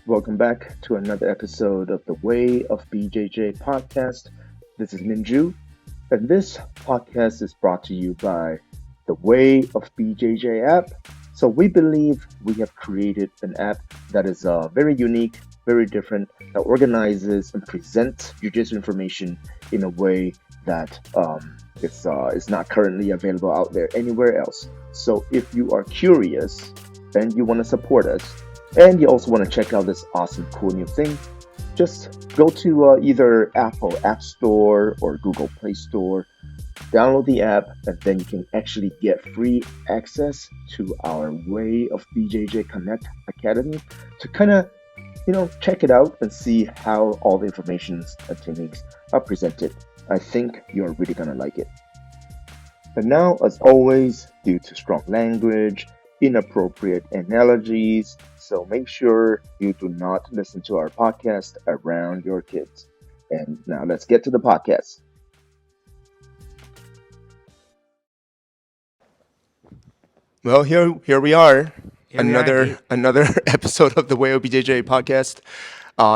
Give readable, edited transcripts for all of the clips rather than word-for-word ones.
Welcome back to another episode of the Way of BJJ podcast. This is Minju, and this podcast is brought to you by the Way of BJJ app. So, we believe we have created an app that is very unique, very different, that organizes and presents jiu-jitsu information in a way that is not currently available out there anywhere else. So, if you are curious and you want to support us, and you also want to check out this awesome, cool new thing, just go to either Apple App Store or Google Play Store, download the app, and then you can actually get free access to our Way of BJJ Connect Academy to kind of, check it out and see how all the informations and techniques are presented. I think you're really going to like it. And now, as always, due to strong language, inappropriate analogies, so make sure you do not listen to our podcast around your kids. And now let's get to the podcast. Well, here we are, Here we are indeed. another episode of the Way of BJJ podcast.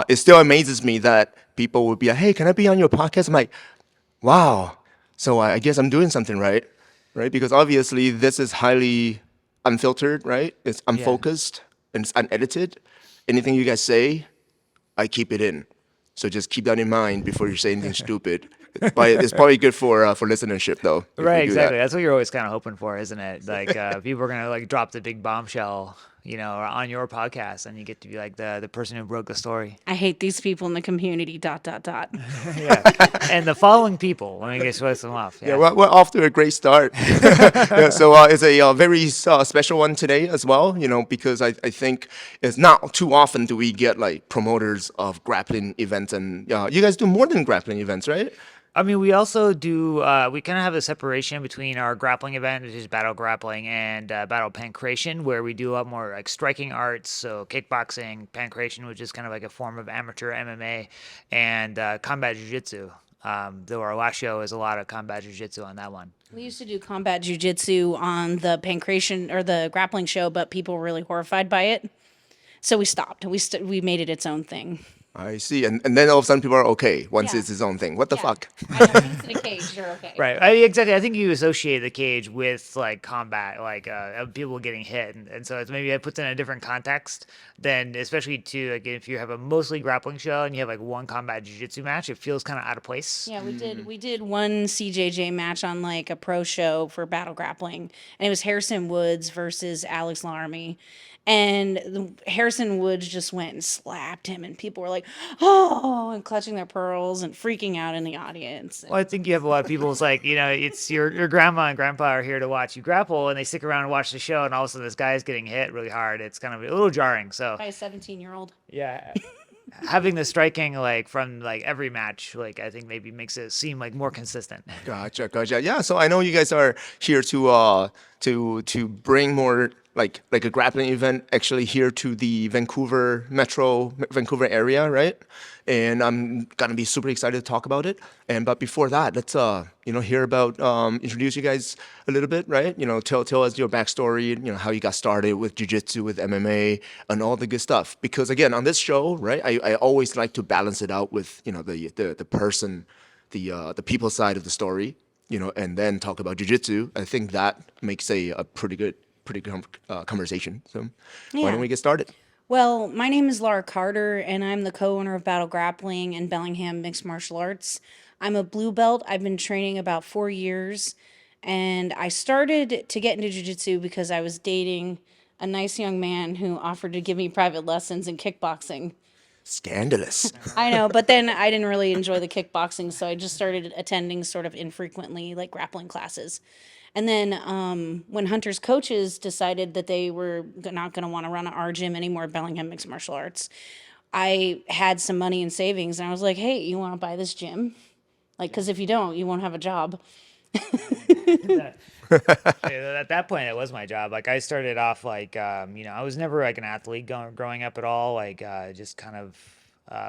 It still amazes me that people would be like, "Hey, can I be on your podcast?" I'm like, "Wow!" So I guess I'm doing something right? Because obviously this is highly unfiltered, right? It's unfocused and it's unedited. Anything you guys say, I keep it in. So just keep that in mind before you say anything stupid. It's probably good for listenership though. If Right, we do exactly. that. That's what you're always kind of hoping for, isn't it? Like people are gonna like drop the big bombshell, on your podcast, and you get to be like the person who broke the story. I hate these people in the community. ... Yeah, and the following people. Let me get them off. Yeah, we're off to a great start. Yeah, so it's a very special one today as well, because I think it's not too often do we get like promoters of grappling events, and you guys do more than grappling events, right? I mean, we also do. We kind of have a separation between our grappling event, which is battle grappling, and battle pancration, where we do a lot more like striking arts, so kickboxing, pancration, which is kind of like a form of amateur MMA, and combat jiu-jitsu. Though our last show is a lot of combat jiu-jitsu on that one. We used to do combat jujitsu on the pancration or the grappling show, but people were really horrified by it, so we stopped. We made it its own thing. I see, and then all of a sudden people are okay once Yeah. it's his own thing. What the fuck? I know, once in a cage, you're okay. Right. Exactly. I think you associate the cage with like combat, like people getting hit, and so it's maybe it puts in a different context than, especially to like if you have a mostly grappling show and you have like one combat jiu-jitsu match, it feels kind of out of place. Yeah, we did one CJJ match on like a pro show for battle grappling, and it was Harrison Woods versus Alex Larmy. And Harrison Woods just went and slapped him, and people were like, "Oh!" and clutching their pearls and freaking out in the audience. Well, I think you have a lot of people. It's like it's your grandma and grandpa are here to watch you grapple, and they stick around and watch the show, and all of a sudden this guy is getting hit really hard. It's kind of a little jarring. So By a 17-year-old. yeah. Having the striking like from like every match, like I think maybe makes it seem like more consistent. Gotcha. Yeah, so I know you guys are here to bring more like a grappling event actually here to the Vancouver area, right? And I'm gonna be super excited to talk about it. But before that, let's hear about introduce you guys a little bit, right? Tell us your backstory, how you got started with jiu-jitsu, with MMA, and all the good stuff. Because again, on this show, right, I always like to balance it out with the person, the people side of the story, and then talk about jiu-jitsu. I think that makes a pretty good conversation. So why don't we get started? Well, my name is Lara Carter, and I'm the co-owner of Battle Grappling and Bellingham Mixed Martial Arts. I'm a blue belt. I've been training about 4 years, and I started to get into jiu-jitsu because I was dating a nice young man who offered to give me private lessons in kickboxing. Scandalous. I know, but then I didn't really enjoy the kickboxing, so I just started attending sort of infrequently, like grappling classes. And then when Hunter's coaches decided that they were not going to want to run our gym anymore at Bellingham Mixed Martial Arts, I had some money in savings, and I was like, "Hey, you want to buy this gym? Like, because if you don't, you won't have a job." At that point, it was my job. Like I started off like I was never like an athlete growing up at all. Like just kind of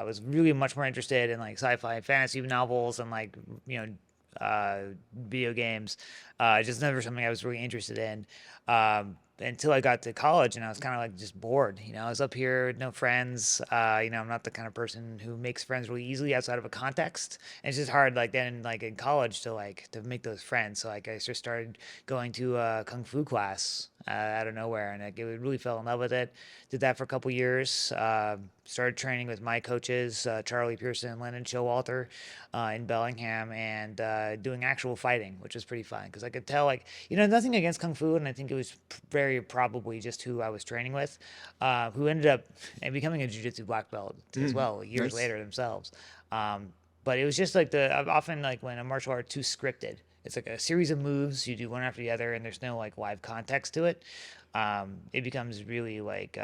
was really much more interested in like sci-fi, fantasy novels, and like video games. Just never something I was really interested in. until I got to college, and I was kind of like just bored. I was up here with no friends. I'm not the kind of person who makes friends really easily outside of a context. And it's just hard, like then, like in college, to make those friends. So like I just started going to a kung fu class out of nowhere, and like, it really fell in love with it. Did that for a couple years. Started training with my coaches, Charlie Pearson and Lennon Showalter, in Bellingham, and doing actual fighting, which was pretty fun because I could tell, like, nothing against kung fu, and I think it was very probably just who I was training with, who ended up becoming a jiu-jitsu black belt as well years later themselves. But it was just like often like when a martial art too scripted, it's like a series of moves you do one after the other, and there's no like live context to it. It becomes really like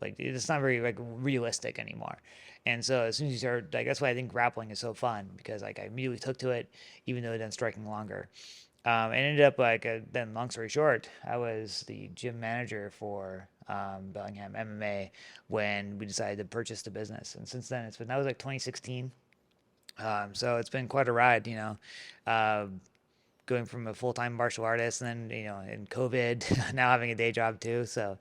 it's not very like realistic anymore. And so as soon as you start, like, that's why I think grappling is so fun, because like I immediately took to it, even though it done striking longer. And ended up like then long story short, I was the gym manager for Bellingham MMA when we decided to purchase the business. And since then that was like 2016. So it's been quite a ride, going from a full-time martial artist, and then in COVID now having a day job too. So,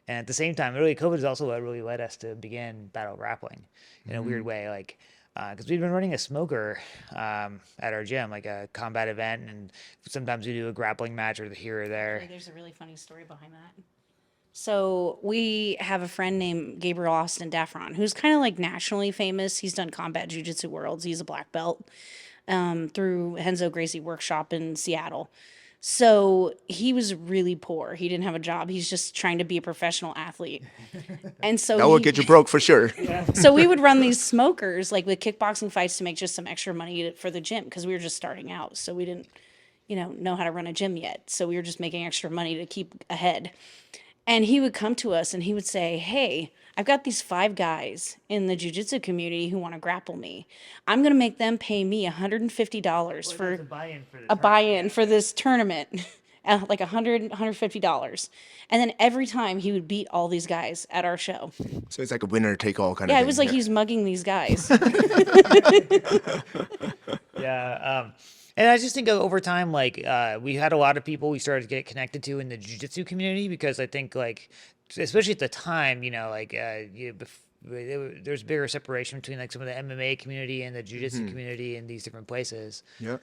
and at the same time, really COVID is also what really led us to begin Battle Grappling in a weird way, like because we've been running a smoker at our gym, like a combat event, and sometimes we do a grappling match or here or there. There's a really funny story behind that. So we have a friend named Gabriel Austin Daffron, who's kind of like nationally famous. He's done combat jiu-jitsu worlds. He's a black belt through Henzo Gracie Workshop in Seattle. So he was really poor. He didn't have a job. He's just trying to be a professional athlete. And so That will get you broke for sure. so we would run these smokers, like with kickboxing fights, to make just some extra money for the gym, because we were just starting out. So we didn't, know how to run a gym yet. So we were just making extra money to keep ahead. And he would come to us and he would say, "Hey, I've got these 5 guys in the jiu-jitsu community who want to grapple me. I'm going to make them pay me $150 for a buy-in for this tournament." Like $150. And then every time he would beat all these guys at our show. So it's like a winner take all kind of Yeah, thing. it was like he's mugging these guys. Yeah. And I just think over time, like, we had a lot of people we started to get connected to in the jiu-jitsu community, because I think, like, especially at the time, there's bigger separation between like some of the MMA community and the jiu-jitsu community in these different places. Yeah.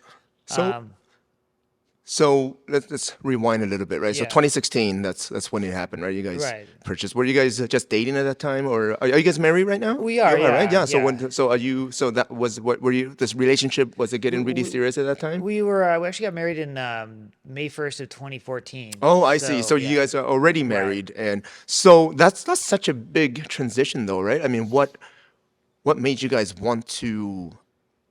So let's rewind a little bit, right? So Yeah. 2016, that's when it happened, right? You guys Right. purchased. Were you guys just dating at that time, or are you guys married right now? We are, You right? yeah, Yeah. So yeah. are you? So that was what were you? This relationship, was it getting really serious at that time? We actually got married in May 1st of 2014. Oh, I see. So you yeah. guys are already married, and so that's such a big transition, though, right? I mean, what made you guys want to?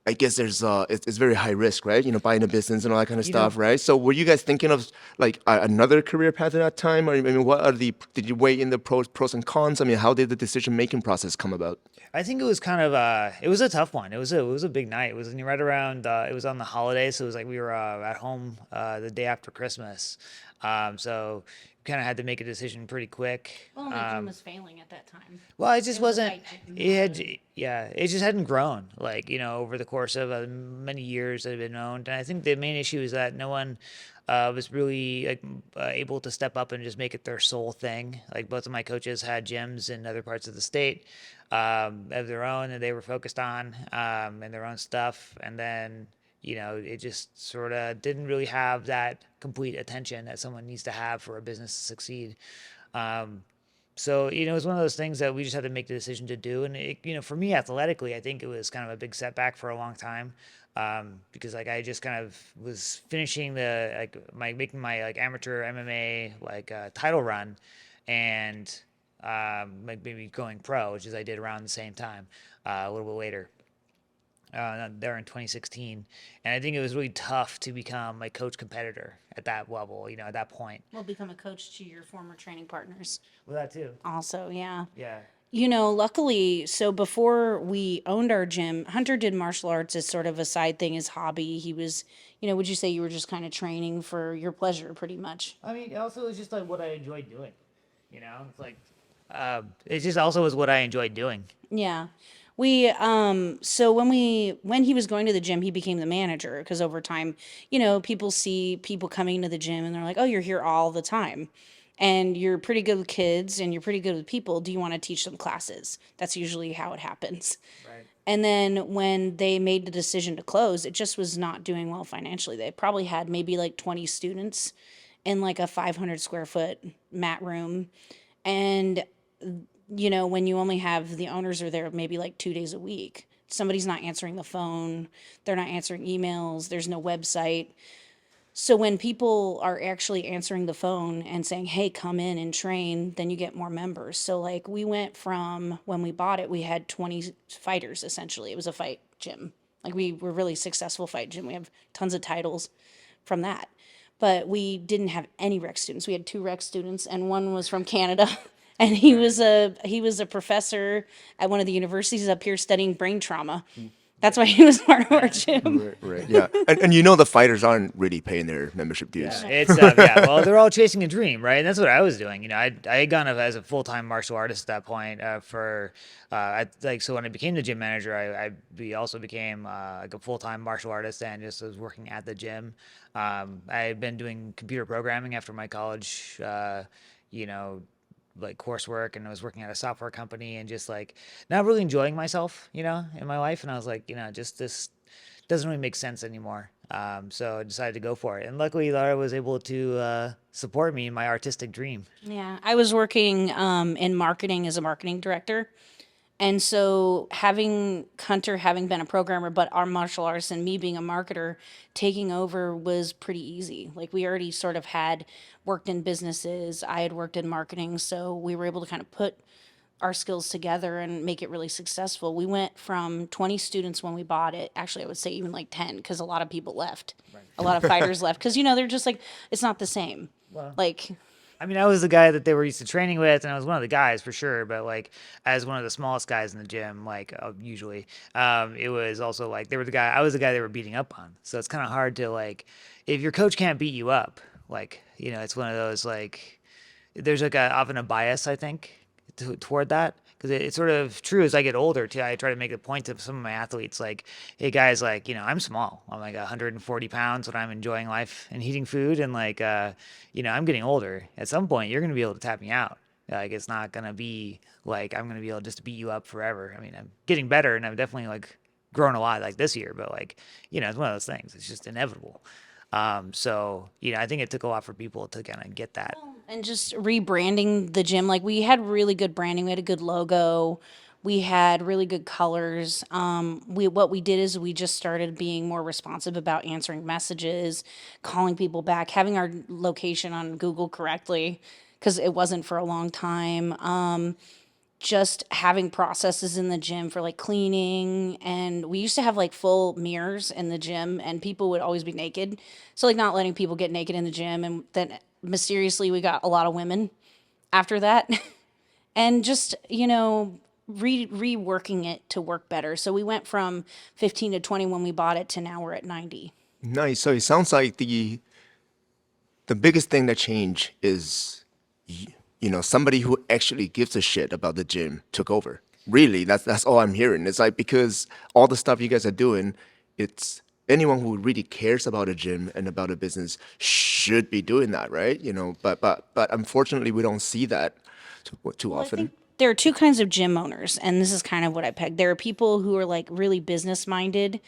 I guess it's very high risk, right? Buying a business and all that kind of stuff, right? So were you guys thinking of like another career path at that time? Or I mean, did you weigh in the pros and cons? I mean, how did the decision making process come about? I think it was kind of it was a tough one. It was a big night. It was right around it was on the holidays, so it was like we were at home the day after Christmas. So kind of had to make a decision pretty quick. Well, my gym was failing at that time. Well, it just was a wasn't. tight It just hadn't grown, like, over the course of many years that it had been owned. And I think the main issue is that no one was really like able to step up and just make it their sole thing. Like, both of my coaches had gyms in other parts of the state of their own that they were focused on, and their own stuff. And then it just sort of didn't really have that complete attention that someone needs to have for a business to succeed. So, it was one of those things that we just had to make the decision to do. And, for me, athletically, I think it was kind of a big setback for a long time, because, like, I just kind of was finishing making my, like, amateur MMA, like, title run, and like maybe going pro, which is I did around the same time, a little bit later. There in 2016, and I think it was really tough to become a coach competitor at that level, at that point. Well, become a coach to your former training partners. Well, that too. Also, yeah. Yeah. Luckily, so before we owned our gym, Hunter did martial arts as sort of a side thing, his hobby. He was, would you say you were just kind of training for your pleasure, pretty much? I mean, also it's just like what I enjoyed doing. It's like it just also was what I enjoyed doing. Yeah. We so when he was going to the gym, he became the manager, because over time, people see people coming to the gym and they're like, "Oh, you're here all the time." and you're pretty good with kids and you're pretty good with people, do you want to teach them classes? That's usually how it happens. Right. And then when they made the decision to close, it just was not doing well financially. They probably had maybe like 20 students in like a 500 square foot mat room. And, when you only have the owners are there maybe like 2 days a week, somebody's not answering the phone, they're not answering emails, there's no website. So when people are actually answering the phone and saying, "Hey, come in and train," then you get more members. So like we went from when we bought it, we had 20 fighters essentially. It was a fight gym. Like we were really successful fight gym. We have tons of titles from that. But we didn't have any rec students. We had 2 rec students and one was from Canada. And he was a professor at one of the universities up here studying brain trauma. That's why he was part of our gym. Right. Yeah. And the fighters aren't really paying their membership dues. It's well, they're all chasing a dream, right? And that's what I was doing. I had gone up as a full-time martial artist at that point. So when I became the gym manager, I also became like a full-time martial artist and just was working at the gym. I had been doing computer programming after my college, like coursework, and I was working at a software company and just like not really enjoying myself, in my life. And I was like, just this doesn't really make sense anymore. So I decided to go for it. And luckily, Lara was able to support me in my artistic dream. Yeah, I was working in marketing as a marketing director. And so having Hunter having been a programmer, but our martial artist and me being a marketer, taking over was pretty easy. Like we already sort of had worked in businesses. I had worked in marketing. So we were able to kind of put our skills together and make it really successful. We went from 20 students when we bought it. Actually, I would say even like 10 because a lot of people left. Right. A lot of fighters left because, they're just like, it's not the same. Well, like, I mean, I was the guy that they were used to training with, and I was one of the guys for sure. But like, as one of the smallest guys in the gym, like usually, it was also like they were the guy. I was the guy they were beating up on. So it's kind of hard to like, if your coach can't beat you up, like it's one of those like, there's like often a bias I think toward that. Because it's sort of true as I get older too. I try to make a point to some of my athletes, like, "Hey guys, like I'm small. I'm like 140 pounds when I'm enjoying life and eating food, and like I'm getting older. At some point, you're gonna be able to tap me out. Like it's not gonna be like I'm gonna be able just to beat you up forever. I mean, I'm getting better, and I've definitely like grown a lot like this year, but like it's one of those things. It's just inevitable. So I think it took a lot for people to kind of get that. And just rebranding the gym. Like we had really good branding. We had a good logo. We had really good colors. What we did is we just started being more responsive about answering messages, calling people back, having our location on Google correctly because it wasn't for a long time. Just having processes in the gym for like cleaning, and we used to have like full mirrors in the gym and people would always be naked, so like not letting people get naked in the gym, and then mysteriously we got a lot of women after that. And just reworking it to work better, so we went from 15 to 20 when we bought it to now we're at 90. Nice. So it sounds like the biggest thing that changed is somebody who actually gives a shit about the gym took over. Really, that's all I'm hearing. It's like because all the stuff you guys are doing, it's anyone who really cares about a gym and about a business should be doing that, right? But unfortunately, we don't see that too I often. think there are two kinds of gym owners, and this is kind of what I pegged. There are people who are like really business minded,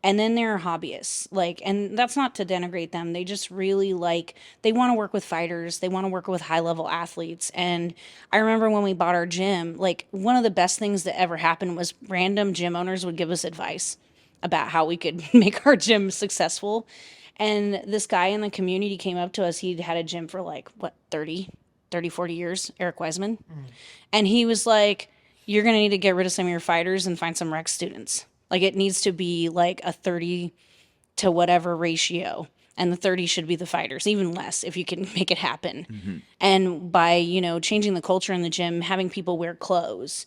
and then there are hobbyists. Like, and that's not to denigrate them. They just really they want to work with fighters, they want to work with high level athletes. And I remember when we bought our gym, like one of the best things that ever happened was random gym owners would give us advice about how we could make our gym successful. And this guy in the community came up to us. He'd had a gym for like, what, 40 years, Eric Wiseman. And he was like, you're going to need to get rid of some of your fighters and find some rec students. Like it needs to be like a 30 to whatever ratio. And the 30 should be the fighters, even less if you can make it happen. Mm-hmm. And by, changing the culture in the gym, having people wear clothes,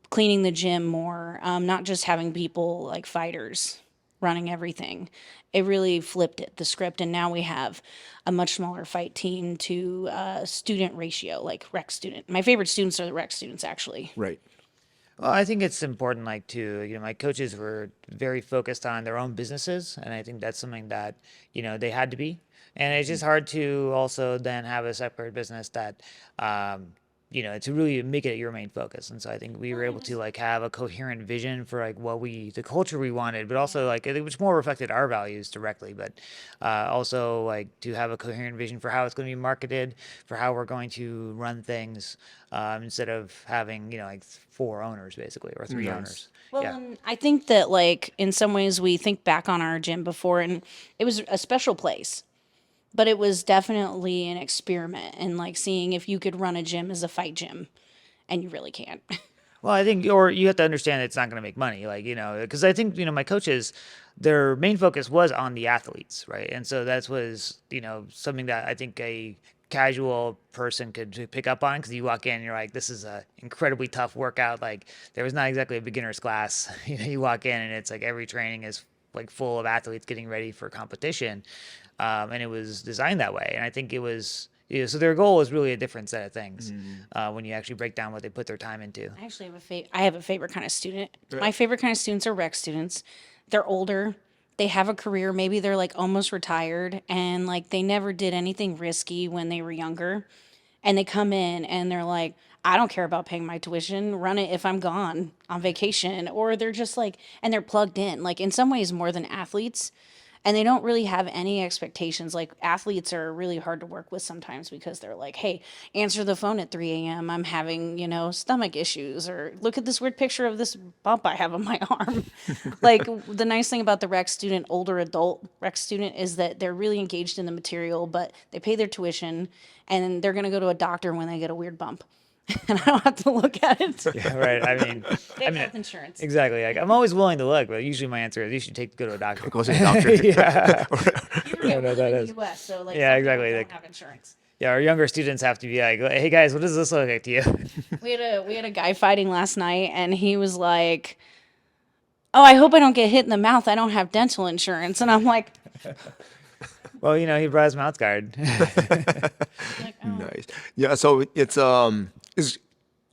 cleaning the gym more, not just having people like fighters running everything. It really flipped the script, and now we have a much smaller fight team to student ratio, like rec student. My favorite students are the rec students, actually. Right. Well, I think it's important, like, my coaches were very focused on their own businesses, and I think that's something that, they had to be, And it's just hard to also then have a separate business that, to really make it your main focus. And so I think we were able to like have a coherent vision for like the culture we wanted, but also like it which more reflected our values directly, but also like to have a coherent vision for how it's going to be marketed, for how we're going to run things, instead of having, like 4 owners basically, or 3 owners. Well, and I think that like in some ways we think back on our gym before, and it was a special place, but it was definitely an experiment and like seeing if you could run a gym as a fight gym, and you really can't. Well, I think, or you have to understand it's not going to make money, like, because I think, my coaches, their main focus was on the athletes, right? And so that was, something that I think a casual person could pick up on, because you walk in and you're like, this is a incredibly tough workout. Like, there was not exactly a beginner's class. You walk in and it's like every training is like full of athletes getting ready for competition. And it was designed that way. And I think it was, so their goal is really a different set of things when you actually break down what they put their time into. I actually have a favorite kind of student. My favorite kind of students are rec students. They're older. They have a career. Maybe they're like almost retired, and like they never did anything risky when they were younger. And they come in and they're like, I don't care about paying my tuition. Run it if I'm gone on vacation. Or they're just like, and they're plugged in, like in some ways more than athletes. And they don't really have any expectations. Like athletes are really hard to work with sometimes because they're like, hey, answer the phone at 3 a.m. I'm having, stomach issues. Or look at this weird picture of this bump I have on my arm. Like the nice thing about the rec student, older adult rec student, is that they're really engaged in the material, but they pay their tuition and they're going to go to a doctor when they get a weird bump. And I don't have to look at it. Yeah, right. They have health insurance. Exactly. Like I'm always willing to look, but usually my answer is you should go to a doctor. Go to the doctor. Yeah. You live in the U.S., so like Yeah, some exactly. people Like- don't have insurance. Yeah, our younger students have to be like, hey guys, what does this look like to you? We had a guy fighting last night, and he was like, "Oh, I hope I don't get hit in the mouth. I don't have dental insurance." And I'm like, Well, he brought his mouth guard. Nice. Yeah. So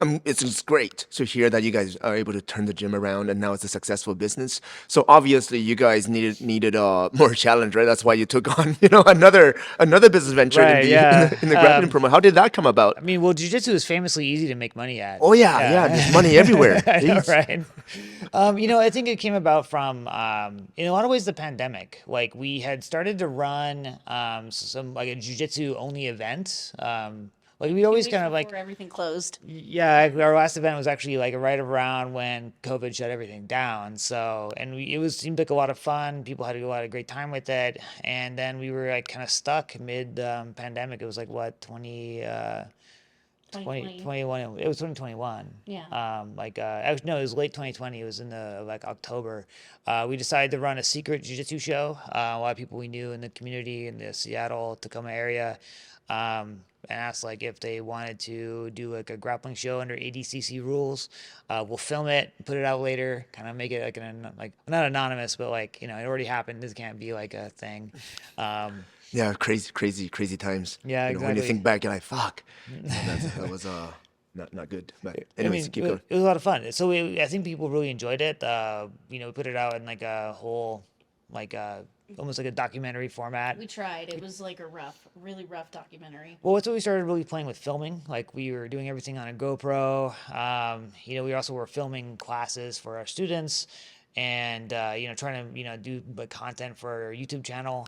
it's great to hear that you guys are able to turn the gym around and now it's a successful business. So obviously you guys needed more challenge, right? That's why you took on another business venture Right, yeah. in the grappling promo. How did that come about? I mean, well, jiu-jitsu is famously easy to make money at. Oh yeah. There's money everywhere. I know, Jeez. right? I think it came about from, in a lot of ways, the pandemic. Like we had started to run some like a jiu-jitsu only event. Like we always kind of like, before everything closed. yeah, our last event was actually like right around when COVID shut everything down. So, and seemed like a lot of fun. People had a lot of great time with it. And then we were like kind of stuck mid pandemic. It was like what, 2021. It was 2021. Yeah. Actually, no, it was late 2020. It was in the like October. We decided to run a secret jiu-jitsu show. A lot of people we knew in the community in the Seattle, Tacoma area, and asked like if they wanted to do like a grappling show under ADCC rules. We'll film it, put it out later, kind of make it like not anonymous, but like it already happened. This can't be like a thing. Yeah, crazy times. Yeah, When you exactly. think back, you're like, fuck. That was not good. But anyways, keep going. It was a lot of fun. So I think people really enjoyed it. We put it out in like a whole, like almost like a documentary format. We tried. It was like a really rough documentary. Well, that's what we started really playing with filming. Like we were doing everything on a GoPro. We also were filming classes for our students, and trying to do content for our YouTube channel.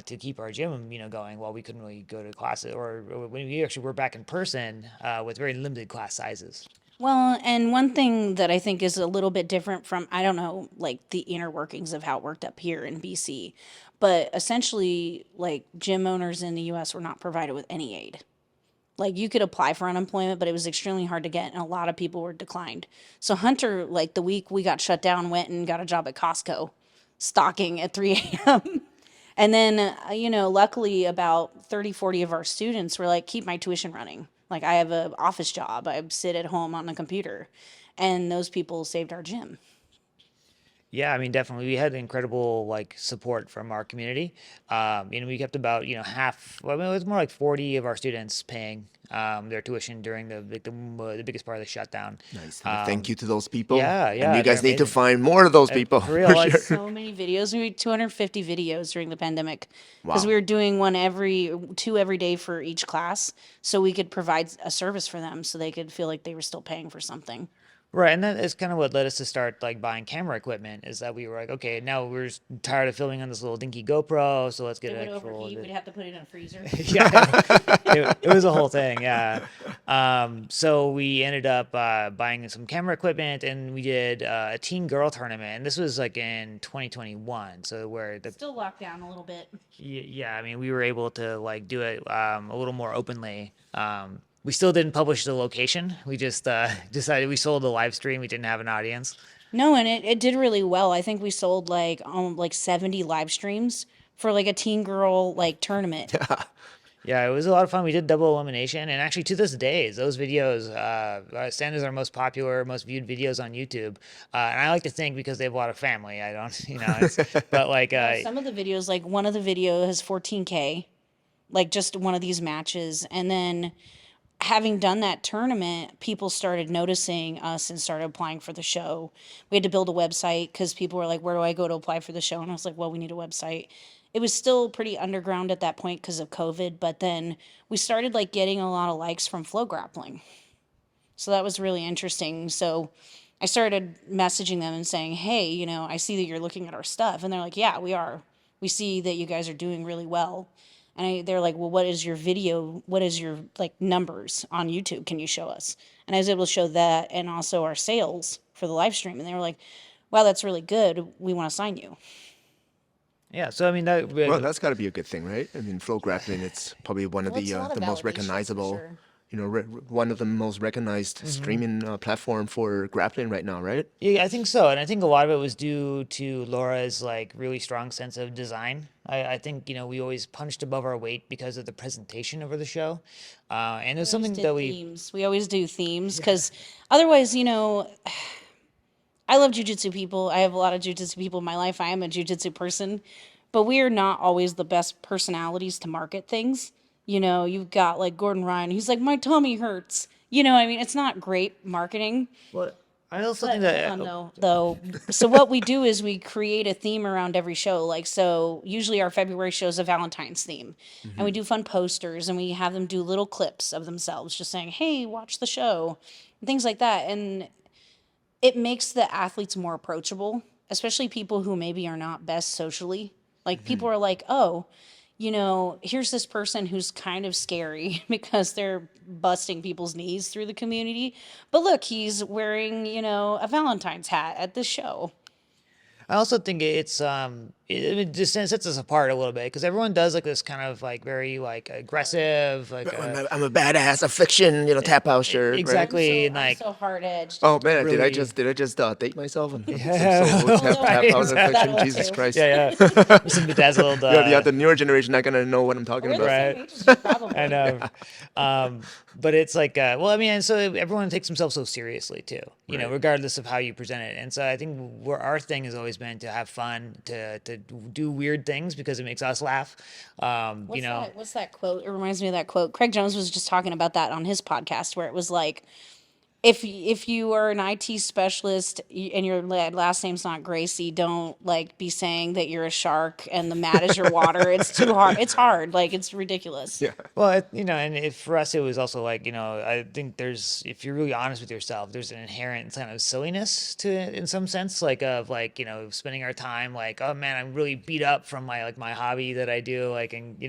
To keep our gym, going while we couldn't really go to classes, or when we actually were back in person with very limited class sizes. Well, and one thing that I think is a little bit different from, I don't know, like the inner workings of how it worked up here in BC, but essentially, like gym owners in the US were not provided with any aid. Like you could apply for unemployment, but it was extremely hard to get, and a lot of people were declined. So Hunter, like the week we got shut down, went and got a job at Costco, stocking at 3 a.m. And then, luckily about 30, 40 of our students were like, keep my tuition running. Like I have an office job. I sit at home on a computer. And those people saved our gym. Yeah, I mean, definitely. We had incredible like support from our community. We kept about half. Well, I mean, it was more like 40 of our students paying their tuition during the biggest part of the shutdown. Nice. Thank you to those people. Yeah, And yeah, you they're guys need to amazing. find more of those people For real, for like sure. So many videos. We made 250 videos during the pandemic because we Wow. were doing two every day for each class, so we could provide a service for them, so they could feel like they were still paying for something. right, and that is kind of what led us to start like buying camera equipment. Is that we were like, okay, now we're tired of filming on this little dinky GoPro, so let's get It an would actual. overheat. We'd have to put it in a freezer. Yeah, it was a whole thing. Yeah. So we ended up buying some camera equipment, and we did a teen girl tournament. And this was like in 2021. So where the Still locked down a little bit. yeah, I mean, we were able to like do it a little more openly. We still didn't publish the location. We just decided we sold the live stream. We didn't have an audience. No, and it did really well. I think we sold like 70 live streams for like a teen girl like tournament. Yeah, it was a lot of fun. We did double elimination, and actually to this day, those videos stand as our most popular, most viewed videos on YouTube. And I like to think because they have a lot of family. I don't, but like, Some of the videos, like one of the video has 14K, like just one of these matches, and then having done that tournament, people started noticing us and started applying for the show. We had to build a website because people were like, "Where do I go to apply for the show?" And I was like, "Well, we need a website." It was still pretty underground at that point because of COVID, but then we started like getting a lot of likes from Flow Grappling. So that was really interesting. So I started messaging them and saying, "Hey, I see that you're looking at our stuff." And they're like, "Yeah, we are. We see that you guys are doing really well." And they're like, "Well, what is your video? What is your like numbers on YouTube? Can you show us?" And I was able to show that and also our sales for the live stream. And they were like, "Wow, that's really good. We want to sign you." yeah. So I mean, that Well, that's got to be a good thing, right? I mean, flow grappling, it's probably one of Well, it's a lot of the most validation, for recognizable, sure. one of the most recognized streaming platform for grappling right now, right? yeah, I think so, and I think a lot of it was due to Laura's like really strong sense of design. I think we always punched above our weight because of the presentation over the show, and it was something Did that we themes. We always do themes because otherwise, I love jujitsu people. I have a lot of jujitsu people in my life. I am a jujitsu person, but we are not always the best personalities to market things. You've got like Gordon Ryan. He's like, my tummy hurts. I mean, it's not great marketing. Well, I also But think hold that on though. So what we do is we create a theme around every show. Like so, usually our February show is a Valentine's theme, and we do fun posters, and we have them do little clips of themselves, just saying, "Hey, watch the show," and things like that. And it makes the athletes more approachable, especially people who maybe are not best socially. Like people are like, "Oh, here's this person who's kind of scary because they're busting people's knees through the community. But look, he's wearing, a Valentine's hat at this show." I also think it just sets us apart a little bit because everyone does like this kind of like very like aggressive like I'm a badass affliction, tap out shirt, right? exactly and like so hard edged. Oh man, Really- did I just date myself and Yeah. tap out Exactly. affliction? Jesus Christ! yeah some bedazzled Yeah, the newer generation not gonna know what I'm talking We're the about. Right. same age as you, probably. I know. But it's like, well, I mean, and so everyone takes themselves so seriously too, regardless of how you present it. And so I think where our thing has always been to have fun, to do weird things because it makes us laugh. What's that quote? It reminds me of that quote. Craig Jones was just talking about that on his podcast, where it was like, if you are an IT specialist and your last name's not Gracie, don't like be saying that you're a shark and the mat is your water. It's too hard. It's hard. Like it's ridiculous. Yeah. Well, and for us, it was also like, I think if you're really honest with yourself, there's an inherent kind of silliness to it in some sense, like of like, spending our time like, oh man, I'm really beat up from my hobby that I do, like, and,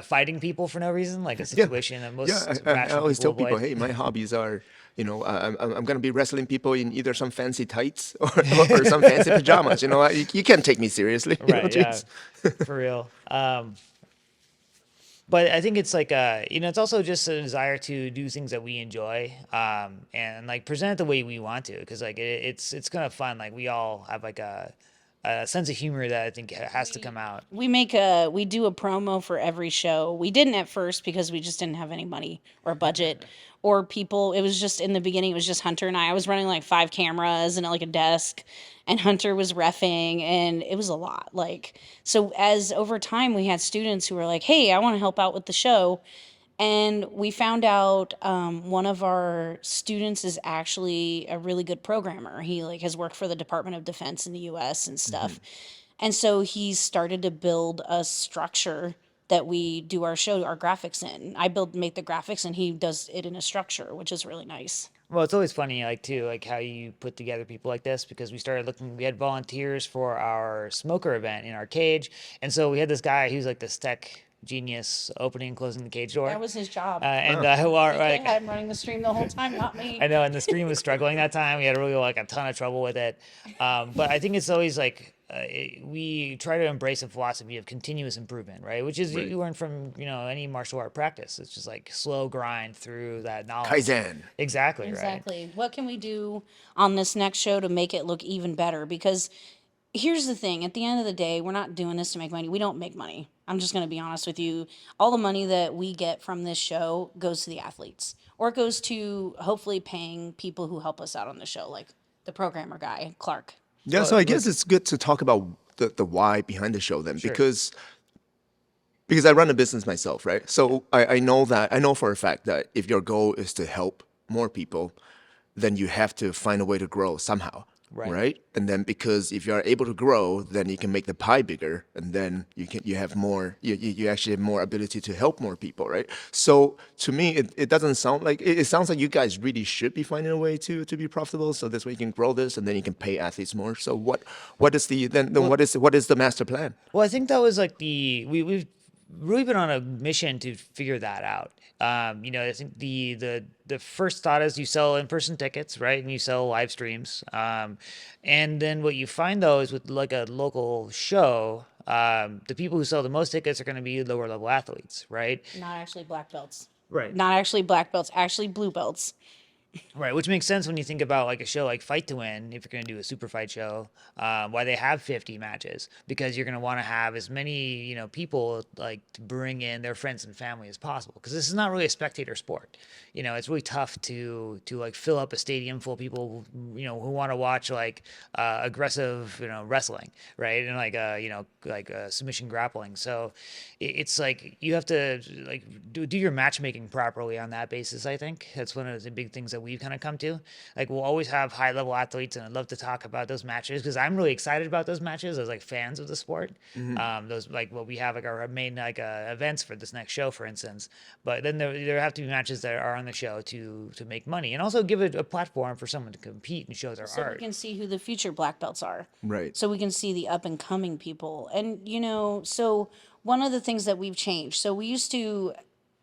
fighting people for no reason, like a situation that most Yeah, I rational always tell people, avoid. hey, my hobbies are, I'm gonna be wrestling people in either some fancy tights or some fancy pajamas. You can't take me seriously. Right, yeah, jeez. for real. But I think it's like it's also just a desire to do things that we enjoy, and like present it the way we want to, because like it's kind of fun. Like we all have like a sense of humor that I think has to come out. We do a promo for every show. We didn't at first because we just didn't have any money or budget or people. It was just in the beginning, it was just Hunter and I. I was running like 5 cameras and like a desk. and Hunter was reffing, and it was a lot. Like, so as over time, we had students who were like, "Hey, I want to help out with the show." And we found out one of our students is actually a really good programmer. He like has worked for the Department of Defense in the U.S. and stuff. And so he's started to build a structure that we do our show, our graphics in. Make the graphics, and he does it in a structure, which is really nice. Well, it's always funny, like too, like how you put together people like this because we started looking. We had volunteers for our smoker event in our cage, and so we had this guy. He was like this tech genius, opening and closing the cage door. That was his job. Who are He like had him running the stream the whole time, not me. I know, and the stream was struggling that time. We had really like a ton of trouble with it. But I think it's always like we try to embrace a philosophy of continuous improvement, right? Which is you learn from any martial art practice. It's just like slow grind through that knowledge. Kaizen. Exactly. Right. Exactly. What can we do on this next show to make it look even better? Because here's the thing, at the end of the day, we're not doing this to make money. We don't make money. I'm just going to be honest with you. All the money that we get from this show goes to the athletes, or it goes to hopefully paying people who help us out on the show, like the programmer guy, Clark. Yeah, so I guess it's good to talk about the why behind the show then, because I run a business myself, right? So I know for a fact that if your goal is to help more people, then you have to find a way to grow somehow, right? And then because if you are able to grow, then you can make the pie bigger, and then you actually have more ability to help more people, right? So to me, it doesn't sound like it sounds like you guys really should be finding a way to be profitable, so this way you can grow this, and then you can pay athletes more. So what is the master plan? Well, I think that was like we've really been on a mission to figure that out. I think the first thought is you sell in-person tickets, right? And you sell live streams. And then what you find though is with like a local show, the people who sell the most tickets are going to be lower level athletes, right? Not actually black belts. Right. Not actually black belts, actually blue belts. Right, which makes sense when you think about like a show like Fight to Win, if you're going to do a super fight show, why they have 50 matches, because you're going to want to have as many, people like to bring in their friends and family as possible, because this is not really a spectator sport. It's really tough to like fill up a stadium full of people, who want to watch like aggressive, wrestling, right? And like submission grappling. So it's like you have to like do your matchmaking properly on that basis. I think that's one of the big things that we've kind of come to. Like we'll always have high level athletes, and I'd love to talk about those matches because I'm really excited about those matches as like fans of the sport. Those like what we have like our main like events for this next show, for instance. But then there have to be matches that are on the show to make money and also give it a platform for someone to compete and show their So art. we can see who the future black belts are. Right. So we can see the up and coming people. And, so one of the things that we've changed, so we used to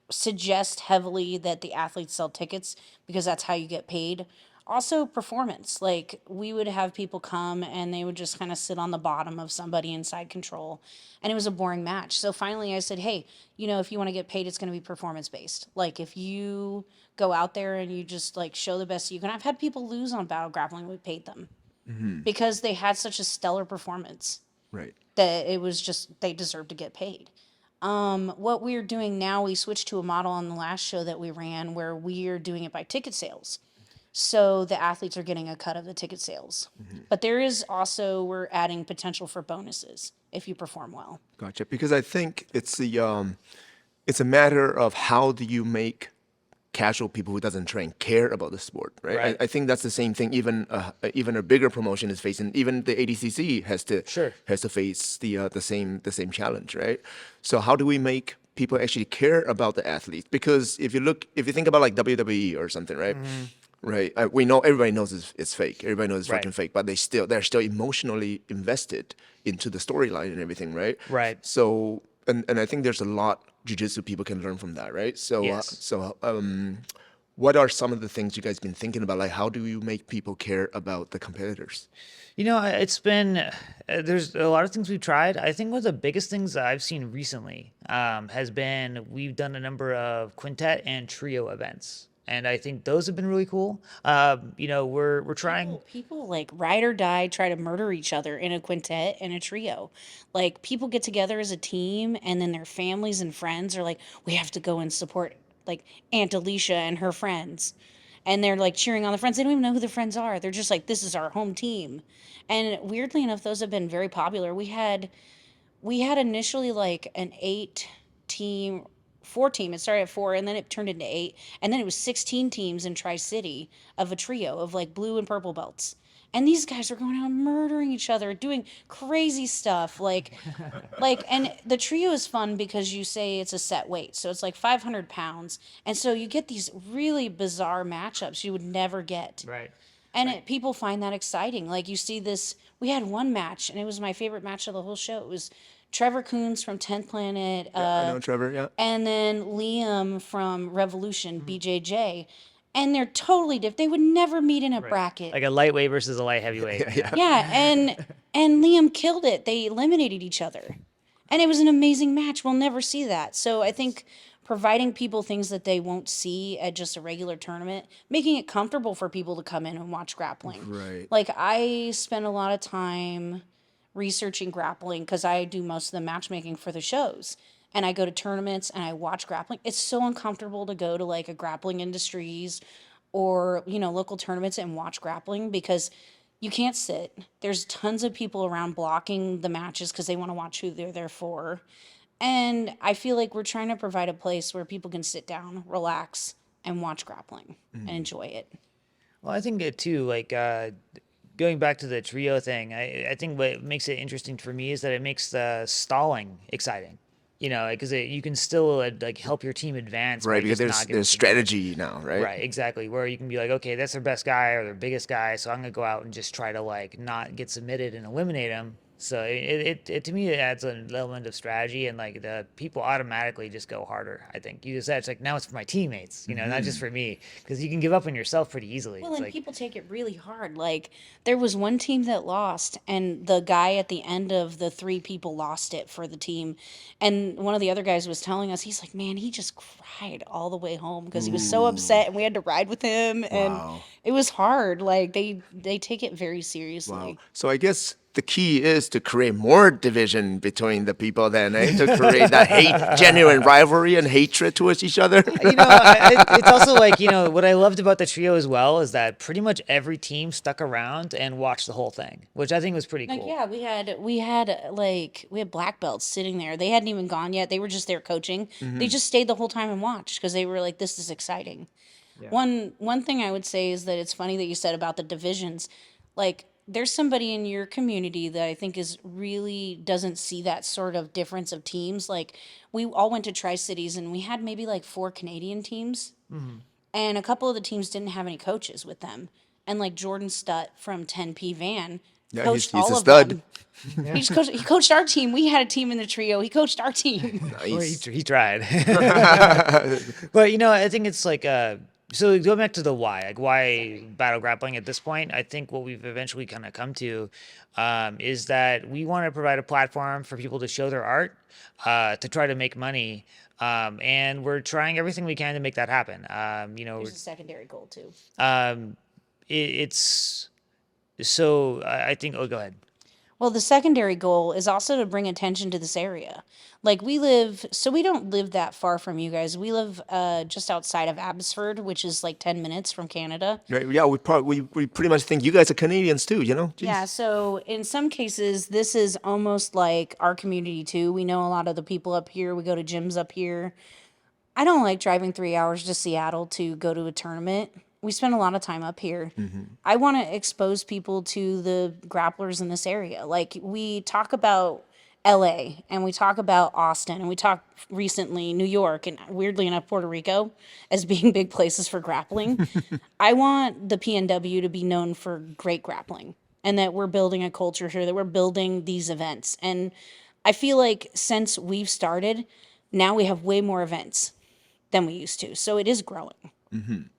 suggest heavily that the athletes sell tickets because that's how you get paid. Also, performance. Like, we would have people come and they would just kind of sit on the bottom of somebody inside control. And it was a boring match. So finally, I said, hey, if you want to get paid, it's going to be performance based. Like, if you go out there and you just like show the best you can. I've had people lose on Battle Grappling. We paid them because they had such a stellar performance Right. that it was just, they deserved to get paid. What we're doing now, we switched to a model on the last show that we ran where we are doing it by ticket sales. So the athletes are getting a cut of the ticket sales. But there is also, we're adding potential for bonuses if you perform well. Gotcha. Because I think it's a matter of how do you make casual people who doesn't train care about the sport, right? Right. I think that's the same thing. Even a bigger promotion is facing. Even the ADCC has to face the same challenge, right? So how do we make people actually care about the athletes? Because if you think about like WWE or something, right? Right. We know everybody knows it's fake. Everybody knows it's fucking fake, but they're still emotionally invested into the storyline and everything, right? Right. So and I think there's a lot jiu-jitsu people can learn from that, right? So Yes. what are some of the things you guys been thinking about? Like how do you make people care about the competitors? It's been, there's a lot of things we've tried. I think one of the biggest things that I've seen recently has been we've done a number of quintet and trio events. And I think those have been really cool. We're trying. People like ride or die try to murder each other in a quintet and a trio. Like, people get together as a team and then their families and friends are like, we have to go and support like Aunt Alicia and her friends. and they're like cheering on the friends. They don't even know who the friends are. They're just like, this is our home team. And weirdly enough, those have been very popular. We had initially like an 8-team, 4-team. It started at 4, and then it turned into 8, and then it was 16 teams in Tri-City of a trio of like blue and purple belts. And these guys were going out murdering each other, doing crazy stuff. And the trio is fun because you say it's a set weight. So it's like 500 pounds. And so you get these really bizarre matchups you would never get. Right. And people find that exciting. Like you see this, we had one match, and it was my favorite match of the whole show. It was Trevor Coons from 10th Planet, I know Trevor. Yeah. and then Liam from Revolution, BJJ. And they're totally different. They would never meet in a bracket. Like a lightweight versus a light heavyweight. Yeah, and Liam killed it. They eliminated each other. And it was an amazing match. We'll never see that. So I think providing people things that they won't see at just a regular tournament, making it comfortable for people to come in and watch grappling. Right. Like I spend a lot of time researching grappling because I do most of the matchmaking for the shows. And I go to tournaments and I watch grappling. It's so uncomfortable to go to like a grappling industries or, local tournaments and watch grappling because you can't sit. There's tons of people around blocking the matches because they want to watch who they're there for. And I feel like we're trying to provide a place where people can sit down, relax, and watch grappling and enjoy it. Well, I think it too, like going back to the trio thing, I think what makes it interesting for me is that it makes the stalling exciting. Because you can still like help your team advance. Right, by because just not getting there's strategy now, right? Right, exactly. Where you can be like, okay, that's their best guy or their biggest guy, so I'm gonna go out and just try to like not get submitted and eliminate him. So it to me it adds an element of strategy, and like the people automatically just go harder. I think you just said it's like now it's for my teammates, not just for me, because you can give up on yourself pretty easily. Well, It's and like, people take it really hard. Like there was one team that lost, and the guy at the end of the 3 people lost it for the team. And one of the other guys was telling us, he's like, man, he just cried all the way home because he was so upset, and we had to ride with him, and Wow. it was hard. Like they take it very seriously. Wow. So I guess the key is to create more division between the people then, eh? To create that genuine rivalry and hatred towards each other. it's also like, what I loved about the trio as well is that pretty much every team stuck around and watched the whole thing, which I think was pretty Like cool. yeah, we had black belts sitting there. They hadn't even gone yet. They were just there coaching. They just stayed the whole time and watched because they were like, this is exciting. Yeah. One thing I would say is that it's funny that you said about the divisions. Like there's somebody in your community that I think is really doesn't see that sort of difference of teams. Like we all went to Tri-Cities and we had maybe like 4 Canadian teams. And a couple of the teams didn't have any coaches with them. And like Jordan Stutt from 10P Van Yeah, coached he's all a of stud. them. He coached our team. We had a team in the trio. He coached our team. Well, Nice. he tried. But, I think it's like, so going back to the why, like why battle grappling at this point, I think what we've eventually kind of come to is that we want to provide a platform for people to show their art, to try to make money. And we're trying everything we can to make that happen. There's a secondary goal too. It's so I think, oh, go ahead. Well, the secondary goal is also to bring attention to this area. Like we don't live that far from you guys. We live just outside of Abbotsford, which is like 10 minutes from Canada. Right, yeah, we pretty much think you guys are Canadians too, Jeez. Yeah, so in some cases, this is almost like our community too. We know a lot of the people up here. We go to gyms up here. I don't like driving 3 hours to Seattle to go to a tournament. We spend a lot of time up here. I want to expose people to the grapplers in this area. Like we talk about LA and we talk about Austin and we talk recently New York and weirdly enough Puerto Rico as being big places for grappling. I want the PNW to be known for great grappling and that we're building a culture here, that we're building these events. And I feel like since we've started, now we have way more events than we used to. So it is growing.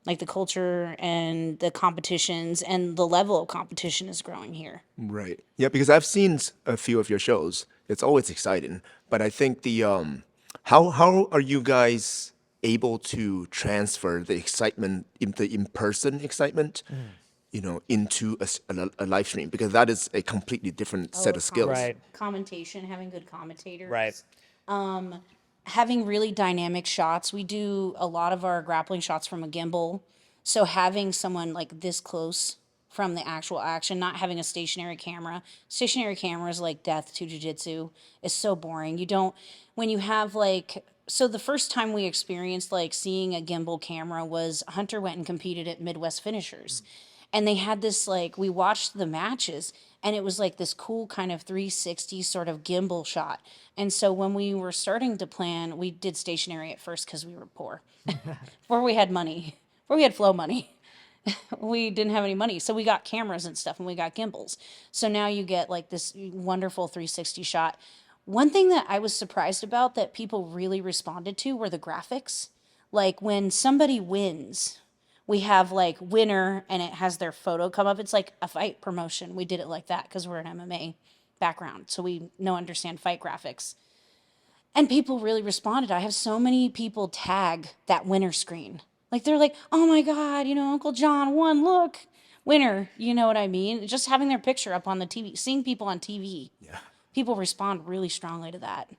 Like the culture and the competitions and the level of competition is growing here. Right. Yeah, because I've seen a few of your shows. It's always exciting, but I think the how are you guys able to transfer the excitement, the in-person excitement, into a live stream? Because that is a completely different set of skills. Right. Commentation, having good commentators. Right. Having really dynamic shots. We do a lot of our grappling shots from a gimbal. So having someone like this close from the actual action, not having a stationary camera. Stationary camera is like death to jiu-jitsu. It's so boring. You don't, when you have like, so the first time we experienced like seeing a gimbal camera was Hunter went and competed at Midwest Finishers. And they had this like, we watched the matches and it was like this cool kind of 360 sort of gimbal shot. And so when we were starting to plan, we did stationary at first because we were poor. Before we had money, before we had flow money, we didn't have any money. So we got cameras and stuff and we got gimbals. So now you get like this wonderful 360 shot. One thing that I was surprised about that people really responded to were the graphics. Like when somebody wins, we have like winner and it has their photo come up. It's like a fight promotion. We did it like that because we're an MMA background. So we understand fight graphics. And people really responded. I have so many people tag that winner screen. Like they're like, oh my God, Uncle John won, look, winner. You know what I mean? Just having their picture up on the TV, seeing people on TV. Yeah. People respond really strongly to that.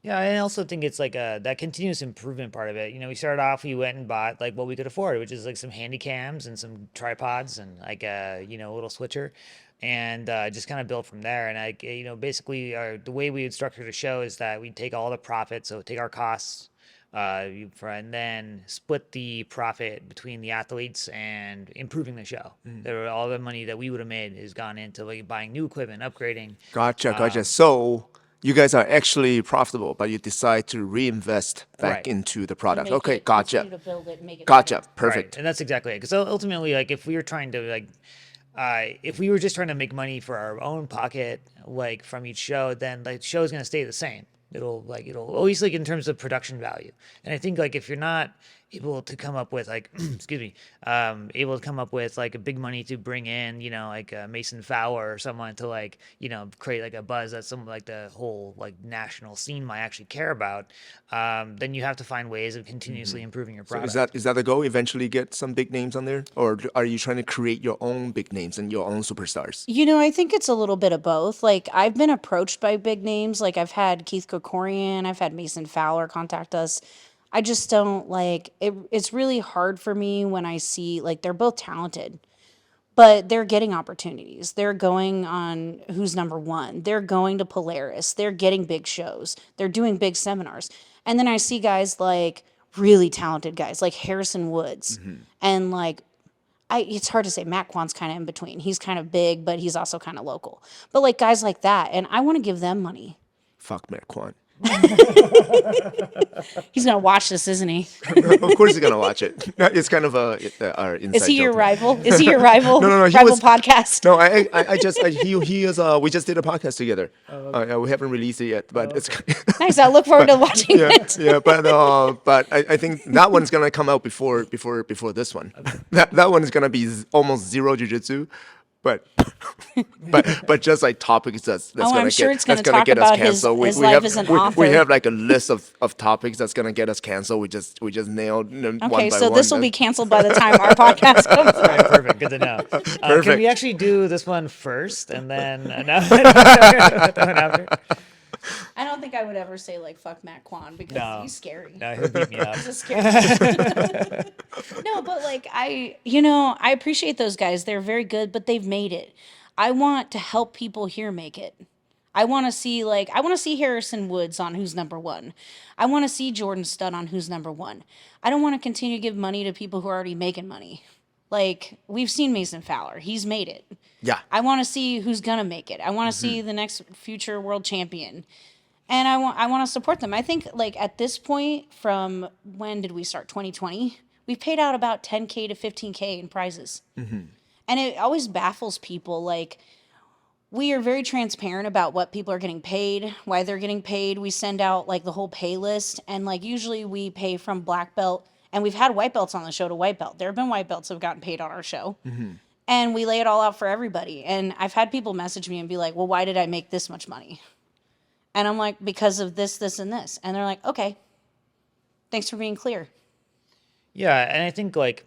Yeah, I also think it's like that continuous improvement part of it. We started off, we went and bought like what we could afford, which is like some handy cams and some tripods and like a little switcher, and just kind of built from there. And basically the way we would structure the show is that we take all the profit, so take our costs, and then split the profit between the athletes and improving the show. All the money that we would have made has gone into like buying new equipment, upgrading. Gotcha. So you guys are actually profitable, but you decide to reinvest back Right. into the product. Make Okay, it, gotcha. continue to build it, make it Gotcha. better. Perfect. Right. And that's exactly it. Because ultimately, like, if we were trying to, like, if we were just trying to make money for our own pocket, like, from each show, then the show's going to stay the same. It'll always, like, in terms of production value. And I think, like, if you're not able to come up with, like, excuse me, able to come up with, like, a big money to bring in, like, Mason Fowler or someone to, like, create, like, a buzz that some, like, the whole, like, national scene might actually care about, then you have to find ways of continuously improving your So product. is that the goal? Eventually get some big names on there, or are you trying to create your own big names and your own superstars? I think it's a little bit of both. Like, I've been approached by big names. Like, I've had Keith Krikorian, I've had Mason Fowler contact us. I just don't like it. It's really hard for me when I see, like, they're both talented, but they're getting opportunities. They're going on Who's Number One. They're going to Polaris. They're getting big shows. They're doing big seminars. And then I see guys like really talented guys like Harrison Woods and like it's hard to say. Matt Kwan's kind of in between. He's kind of big, but he's also kind of local. But like guys like that, and I want to give them money. Fuck Matt Kwan. He's gonna watch this, isn't he? Of course he's gonna watch it. It's kind of our inside Is he your joke. rival? Is he your rival? No. He Rival was podcast. No, he is. We just did a podcast together. We haven't released it yet, but it's Nice. I look forward to watching it. yeah. But I think that one's gonna come out before this one. That one is gonna be almost zero jujitsu, but but just like topics that's I'm gonna sure get it's gonna that's gonna talk get us about his canceled. life have as an we author. have like a list of topics that's gonna get us canceled. We just nailed one by Okay, so one. this will be canceled by the time our podcast comes out. Right, perfect. Good to know. Can Perfect. we actually do this one first and then that one after? I don't think I would ever say like fuck Matt Kwan because No. he's scary. No, he'll beat me up. He's a scary. No, but like I appreciate those guys. They're very good, but they've made it. I want to help people here make it. I want to see Harrison Woods on Who's Number One. I want to see Jordan Studd on Who's Number One. I don't want to continue to give money to people who are already making money. Like we've seen Mason Fowler. He's made it. Yeah. I want to see who's gonna make it. I want to see the next future world champion, and I want to support them. I think like at this point, from when did we start? 2020. We've paid out about 10K to 15K in prizes, and it always baffles people. Like we are very transparent about what people are getting paid, why they're getting paid. We send out like the whole pay list, and like usually we pay from black belt, and we've had white belts on the show to white belt. There have been white belts who have gotten paid on our show. And we lay it all out for everybody. And I've had people message me and be like, well, why did I make this much money? And I'm like, because of this, this, and this. And they're like, okay, thanks for being clear. Yeah, and I think like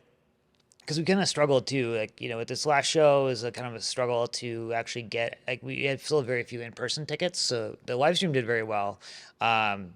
because we kind of struggled too, like with this last show is a kind of a struggle to actually get we had still very few in-person tickets, so the live stream did very well,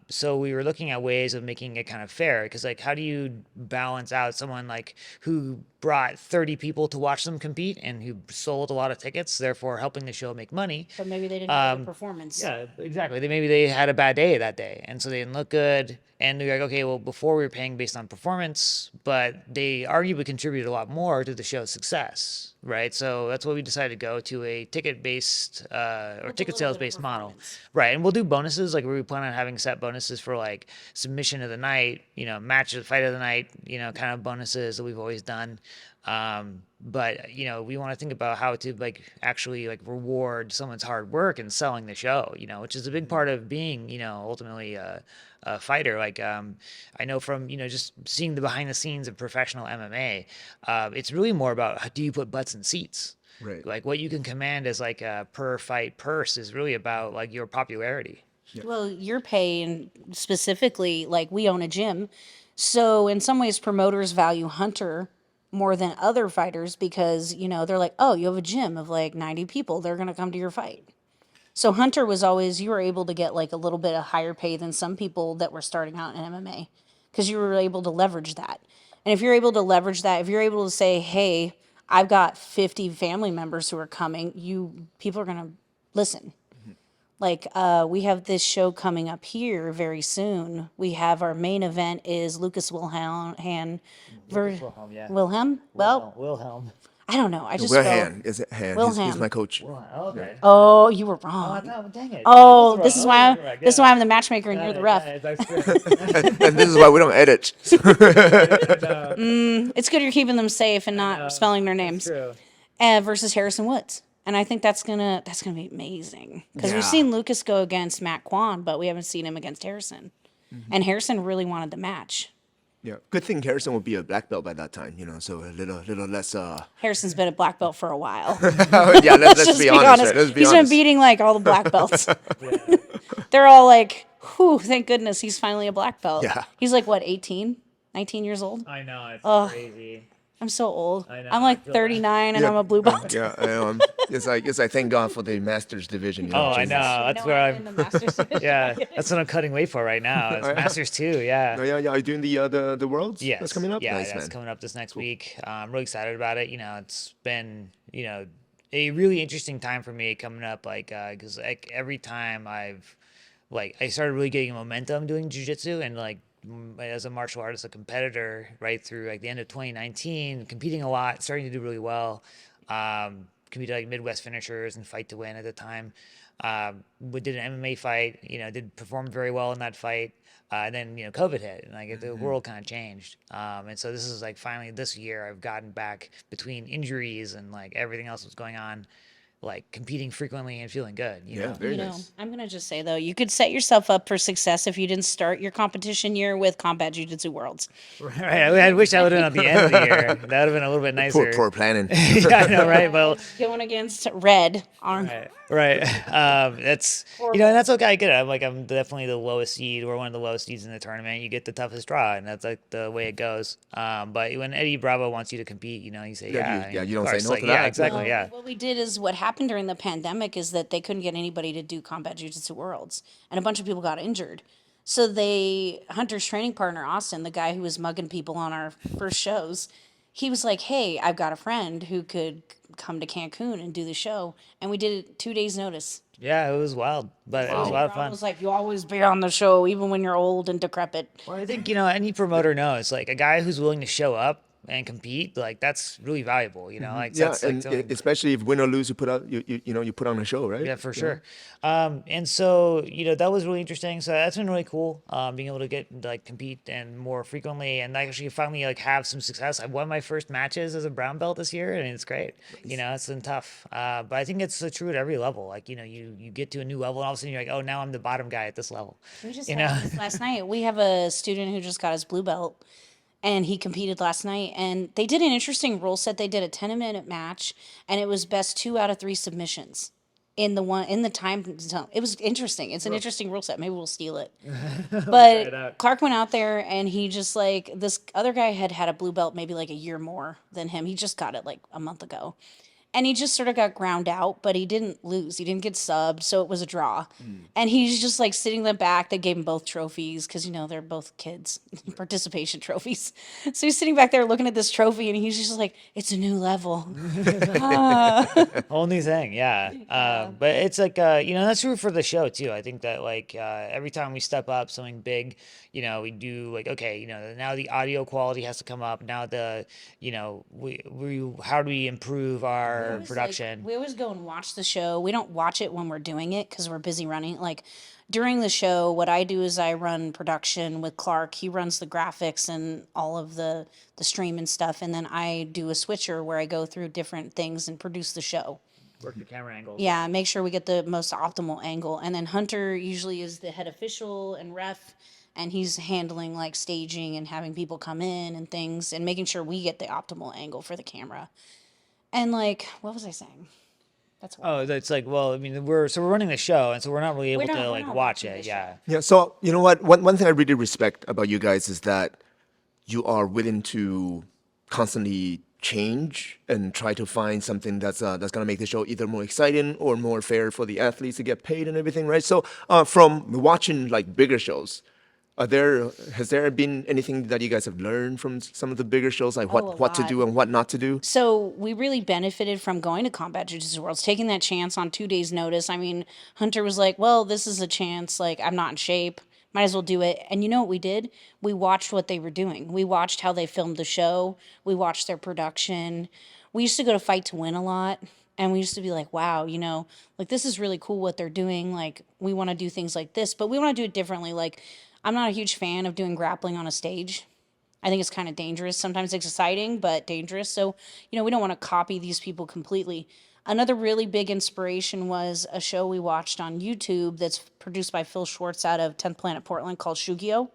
So we were looking at ways of making it kind of fair, because like, how do you balance out someone like who brought 30 people to watch them compete and who sold a lot of tickets, therefore helping the show make money? But maybe they didn't have a performance. Yeah, exactly. Maybe they had a bad day that day, and so they didn't look good. And they're like, okay, well, before we were paying based on performance, but they arguably contributed a lot more to the show's success, right? So that's why we decided to go to a ticket-based or ticket sales-based model, right? And we'll do bonuses, like we plan on having set bonuses for like submission of the night, match of fight of the night, kind of bonuses that we've always done. But we want to think about how to like actually like reward someone's hard work and selling the show, which is a big part of being, ultimately a fighter. Like, I know from, just seeing the behind the scenes of professional MMA, it's really more about how do you put butts in seats? Right. Like what you can command as like a per fight purse is really about like your popularity. Well, your pay, and specifically, like we own a gym. So in some ways, promoters value Hunter more than other fighters because, they're like, oh, you have a gym of like 90 people. They're going to come to your fight. So Hunter was always, you were able to get like a little bit of higher pay than some people that were starting out in MMA because you were able to leverage that. And if you're able to leverage that, if you're able to say, hey, I've got 50 family members who are coming, people are going to listen. Like, we have this show coming up here very soon. We have our main event is Lucas Wilhelm. Wilhelm, yeah. Wilhelm? Well, Wilhelm. I don't know. I just We're spelled- hand. Is it hand? He's Wilhelm. my coach. Okay. Oh, you were wrong. No, dang it. Oh, this is why I'm the matchmaker and you're the ref. And this is why we don't edit. It's good you're keeping them safe and not spelling their names. True. Versus Harrison Woods. And I think that's gonna be amazing because we've Yeah. seen Lucas go against Matt Kwan, but we haven't seen him against Harrison. And Harrison really wanted the match. Yeah. Good thing Harrison will be a black belt by that time, so a little less. Harrison's been a black belt for a while. Yeah, let's Just be honest. Right? Let's be He's honest. been beating like all the black belts. They're all like, whew, thank goodness he's finally a black belt. Yeah. He's like, what, 18, 19 years old? I know, it's crazy. I'm so old. I know, I'm I like feel 39 and I'm a blue belt. Yeah, it's like thank God for the Masters division. Oh, I Jesus. know. That's where in I'm. the Masters division. Yeah, that's what I'm cutting weight for right now. It's Masters 2, yeah. Oh, yeah. Are you doing the Worlds? Yes. That's coming up? Yeah, Nice, that's man. coming up this next week. I'm really excited about it. It's been, a really interesting time for me coming up, like, because like every time I started really getting momentum doing jiu-jitsu and like as a martial artist, a competitor, right through like the end of 2019, competing a lot, starting to do really well. Competed like Midwest finishers and fight to win at the time. We did an MMA fight, did perform very well in that fight. And then, COVID hit and like the world kind of changed. And so this is like finally this year I've gotten back between injuries and like everything else that's going on, like competing frequently and feeling good. You know? Very nice. I'm going to just say, though, you could set yourself up for success if you didn't start your competition year with Combat Jiu-Jitsu Worlds. Right. I wish I would have been at the end of the year. That would have been a little bit nicer. Poor planning. Yeah, I know, right? Well, Going against Red on right. That's and that's okay. I get it. I'm definitely the lowest seed. We're one of the lowest seeds in the tournament. You get the toughest draw, and that's like the way it goes. But when Eddie Bravo wants you to compete, you say you don't say no to that. Yeah, exactly. Well, Yeah. What we did is what happened during the pandemic is that they couldn't get anybody to do Combat Jiu-Jitsu Worlds, and a bunch of people got injured. So Hunter's training partner, Austin, the guy who was mugging people on our first shows, he was like, hey, I've got a friend who could come to Cancun and do the show. And we did it 2 days notice. Yeah, it was wild, but it was a lot of fun. It was like, you always be on the show, even when you're old and decrepit. Well, I think, any promoter knows, like a guy who's willing to show up and compete, like that's really valuable, like Yeah, that's and like especially if win or lose, you put out you put on a show, right? yeah, for sure. And so, that was really interesting. So that's been really cool. Being able to get like compete and more frequently and actually finally like have some success. I won my first matches as a brown belt this year and it's great. It's been tough. But I think it's true at every level. Like, you get to a new level and all of a sudden you're like, oh, now I'm the bottom guy at this level. We just had this last night. We have a student who just got his blue belt. And he competed last night, and they did an interesting rule set. They did a 10-minute match, and it was best 2 out of 3 submissions in the time zone. It was interesting. It's an interesting rule set. Maybe we'll steal it. But Clark went out there, and he just this other guy had a blue belt maybe like a year more than him. He just got it like a month ago. and he just sort of got ground out, but he didn't lose. He didn't get subbed, so it was a draw. And he's just like sitting in the back. They gave him both trophies because, they're both kids, participation trophies. So he's sitting back there looking at this trophy, and he's just like, it's a new level. Whole new thing, yeah. But it's like, that's true for the show too. I think that like every time we step up something big, we do like, okay, now the audio quality has to come up. Now we how do we improve our Always, production? we always go and watch the show. We don't watch it when we're doing it because we're busy running it. Like during the show, what I do is I run production with Clark. He runs the graphics and all of the stream and stuff, and then I do a switcher where I go through different things and produce the show. Work the camera angles. Yeah, make sure we get the most optimal angle. And then Hunter usually is the head official and ref, and he's handling like staging and having people come in and things and making sure we get the optimal angle for the camera. And like, what was I saying? That's why. Oh, that's like, well, I mean, we're running the show, and so we're not really able to like not watch watching it. the Yeah. Yeah. So you know what? One thing I really respect about you guys is that you are willing to constantly change and try to find something that's gonna make the show either more exciting or more fair for the athletes to get paid and everything, right? So from watching like bigger shows, has there been anything that you guys have learned from some of the bigger shows, like a what to do lot. and what not to do? So we really benefited from going to Combat Jiu-Jitsu Worlds, taking that chance on 2 days' notice. I mean, Hunter was like, well, this is a chance. Like, I'm not in shape. Might as well do it. And you know what we did? We watched what they were doing. We watched how they filmed the show. We watched their production. We used to go to Fight to Win a lot. And we used to be like, wow, like this is really cool what they're doing. Like, we want to do things like this, but we want to do it differently. Like, I'm not a huge fan of doing grappling on a stage. I think it's kind of dangerous. Sometimes it's exciting, but dangerous. So, we don't want to copy these people completely. Another really big inspiration was a show we watched on YouTube that's produced by Phil Schwartz out of 10th Planet Portland called Shugio.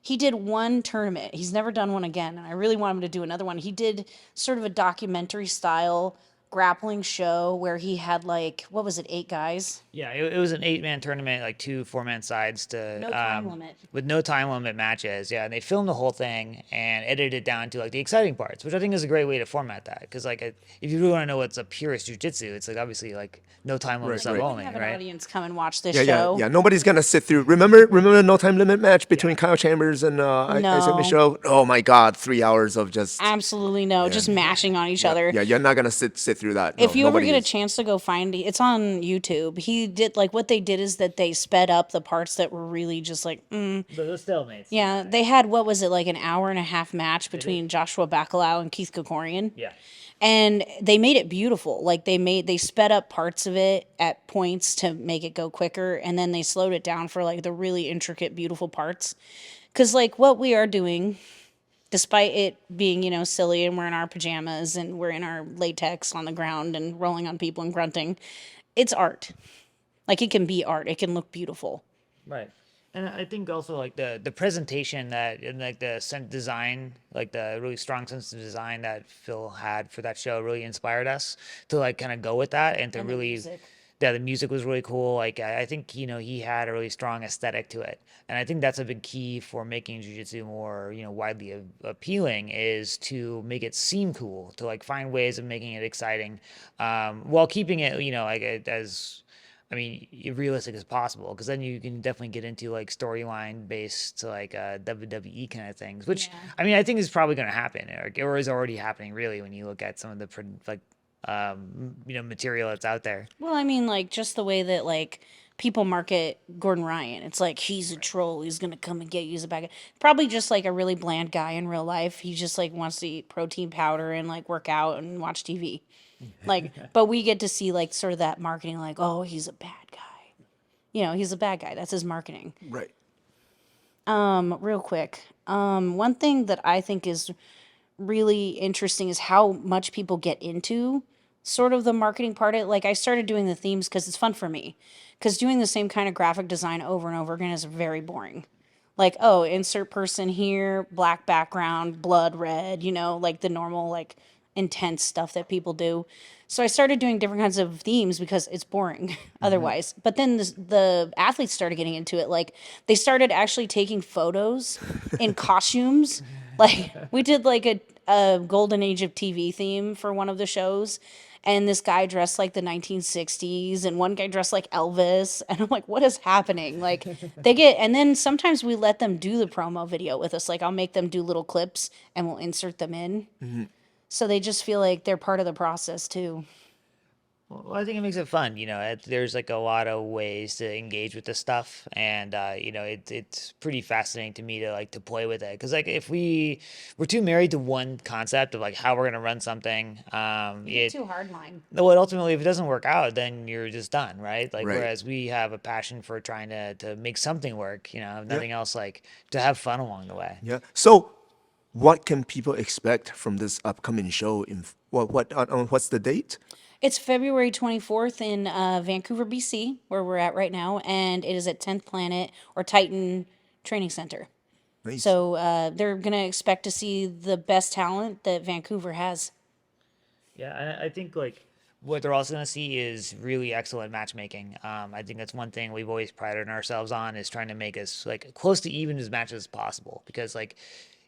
He did one tournament. He's never done one again, and I really want him to do another one. He did sort of a documentary style grappling show where he had like, what was it, 8 guys? Yeah, it was an 8-man tournament, like 2 4-man sides to No time limit. with no time limit matches. Yeah, and they filmed the whole thing and edited it down to like the exciting parts, which I think is a great way to format that. Because like if you really want to know what's a purest jujitsu, it's like obviously like no time limit stuff right. only, Have an right? audience come and watch this Yeah, show. yeah. Nobody's gonna sit through. Remember the no time limit match between Kyle Chambers and Isaac No. Michaud? Oh my God, 3 hours of just Absolutely no, just mashing on each other. yeah. You're not gonna sit through that. If you ever nobody get a is. chance to go find it, it's on YouTube. He did like what they did is that they sped up the parts that were really just like, The stalemates. yeah. They had what was it like an hour and a half match between Joshua Bacalao and Keith Kokorian, Yeah. and they made it beautiful. Like they sped up parts of it at points to make it go quicker, and then they slowed it down for like the really intricate, beautiful parts. Because like what we are doing, despite it being, silly and we're in our pajamas and we're in our latex on the ground and rolling on people and grunting, it's art. Like it can be art. It can look beautiful. Right. And I think also like the presentation that and like the design, like the really strong sense of design that Phil had for that show really inspired us to like kind of go with that and to And the really, music. yeah, the music was really cool. Like I think, he had a really strong aesthetic to it. And I think that's a big key for making jiu-jitsu more, widely appealing is to make it seem cool, to like find ways of making it exciting, while keeping it, like as realistic as possible, because then you can definitely get into like storyline based like WWE kind of things, which Yeah. I think is probably going to happen or is already happening really when you look at some of the material that's out there. Well, like just the way that like people market Gordon Ryan. It's like he's a troll. He's gonna come and get you as a bad guy. Probably just like a really bland guy in real life. He just like wants to eat protein powder and like work out and watch TV. Like, but we get to see like sort of that marketing, like, oh, he's a bad guy. He's a bad guy. That's his marketing. Right. Real quick. One thing that I think is really interesting is how much people get into sort of the marketing part of it. Like I started doing the themes because it's fun for me. Because doing the same kind of graphic design over and over again is very boring. Like, oh, insert person here, black background, blood red, like the normal, like intense stuff that people do. So I started doing different kinds of themes because it's boring otherwise. But then the athletes started getting into it. Like they started actually taking photos in costumes, Like we did like a golden age of TV theme for one of the shows. And this guy dressed like the 1960s, and one guy dressed like Elvis. And I'm like, what is happening? Like, and then sometimes we let them do the promo video with us. Like, I'll make them do little clips and we'll insert them in. So they just feel like they're part of the process too. Well, I think it makes it fun. There's like a lot of ways to engage with this stuff, and it's pretty fascinating to me to like to play with it. Because like if we're too married to one concept of like how we're gonna run something, Too hardline. well, ultimately if it doesn't work out, then you're just done, right? Like Right. whereas we have a passion for trying to make something work. If nothing else, like to have fun along the way. Yeah. So, what can people expect from this upcoming show? What's the date? It's February 24th in Vancouver, BC, where we're at right now, and it is at 10th Planet or Titan Training Center. Nice. So they're going to expect to see the best talent that Vancouver has. Yeah, and I think like what they're also going to see is really excellent matchmaking. I think that's one thing we've always prided ourselves on is trying to make us like close to even as matches as possible. Because like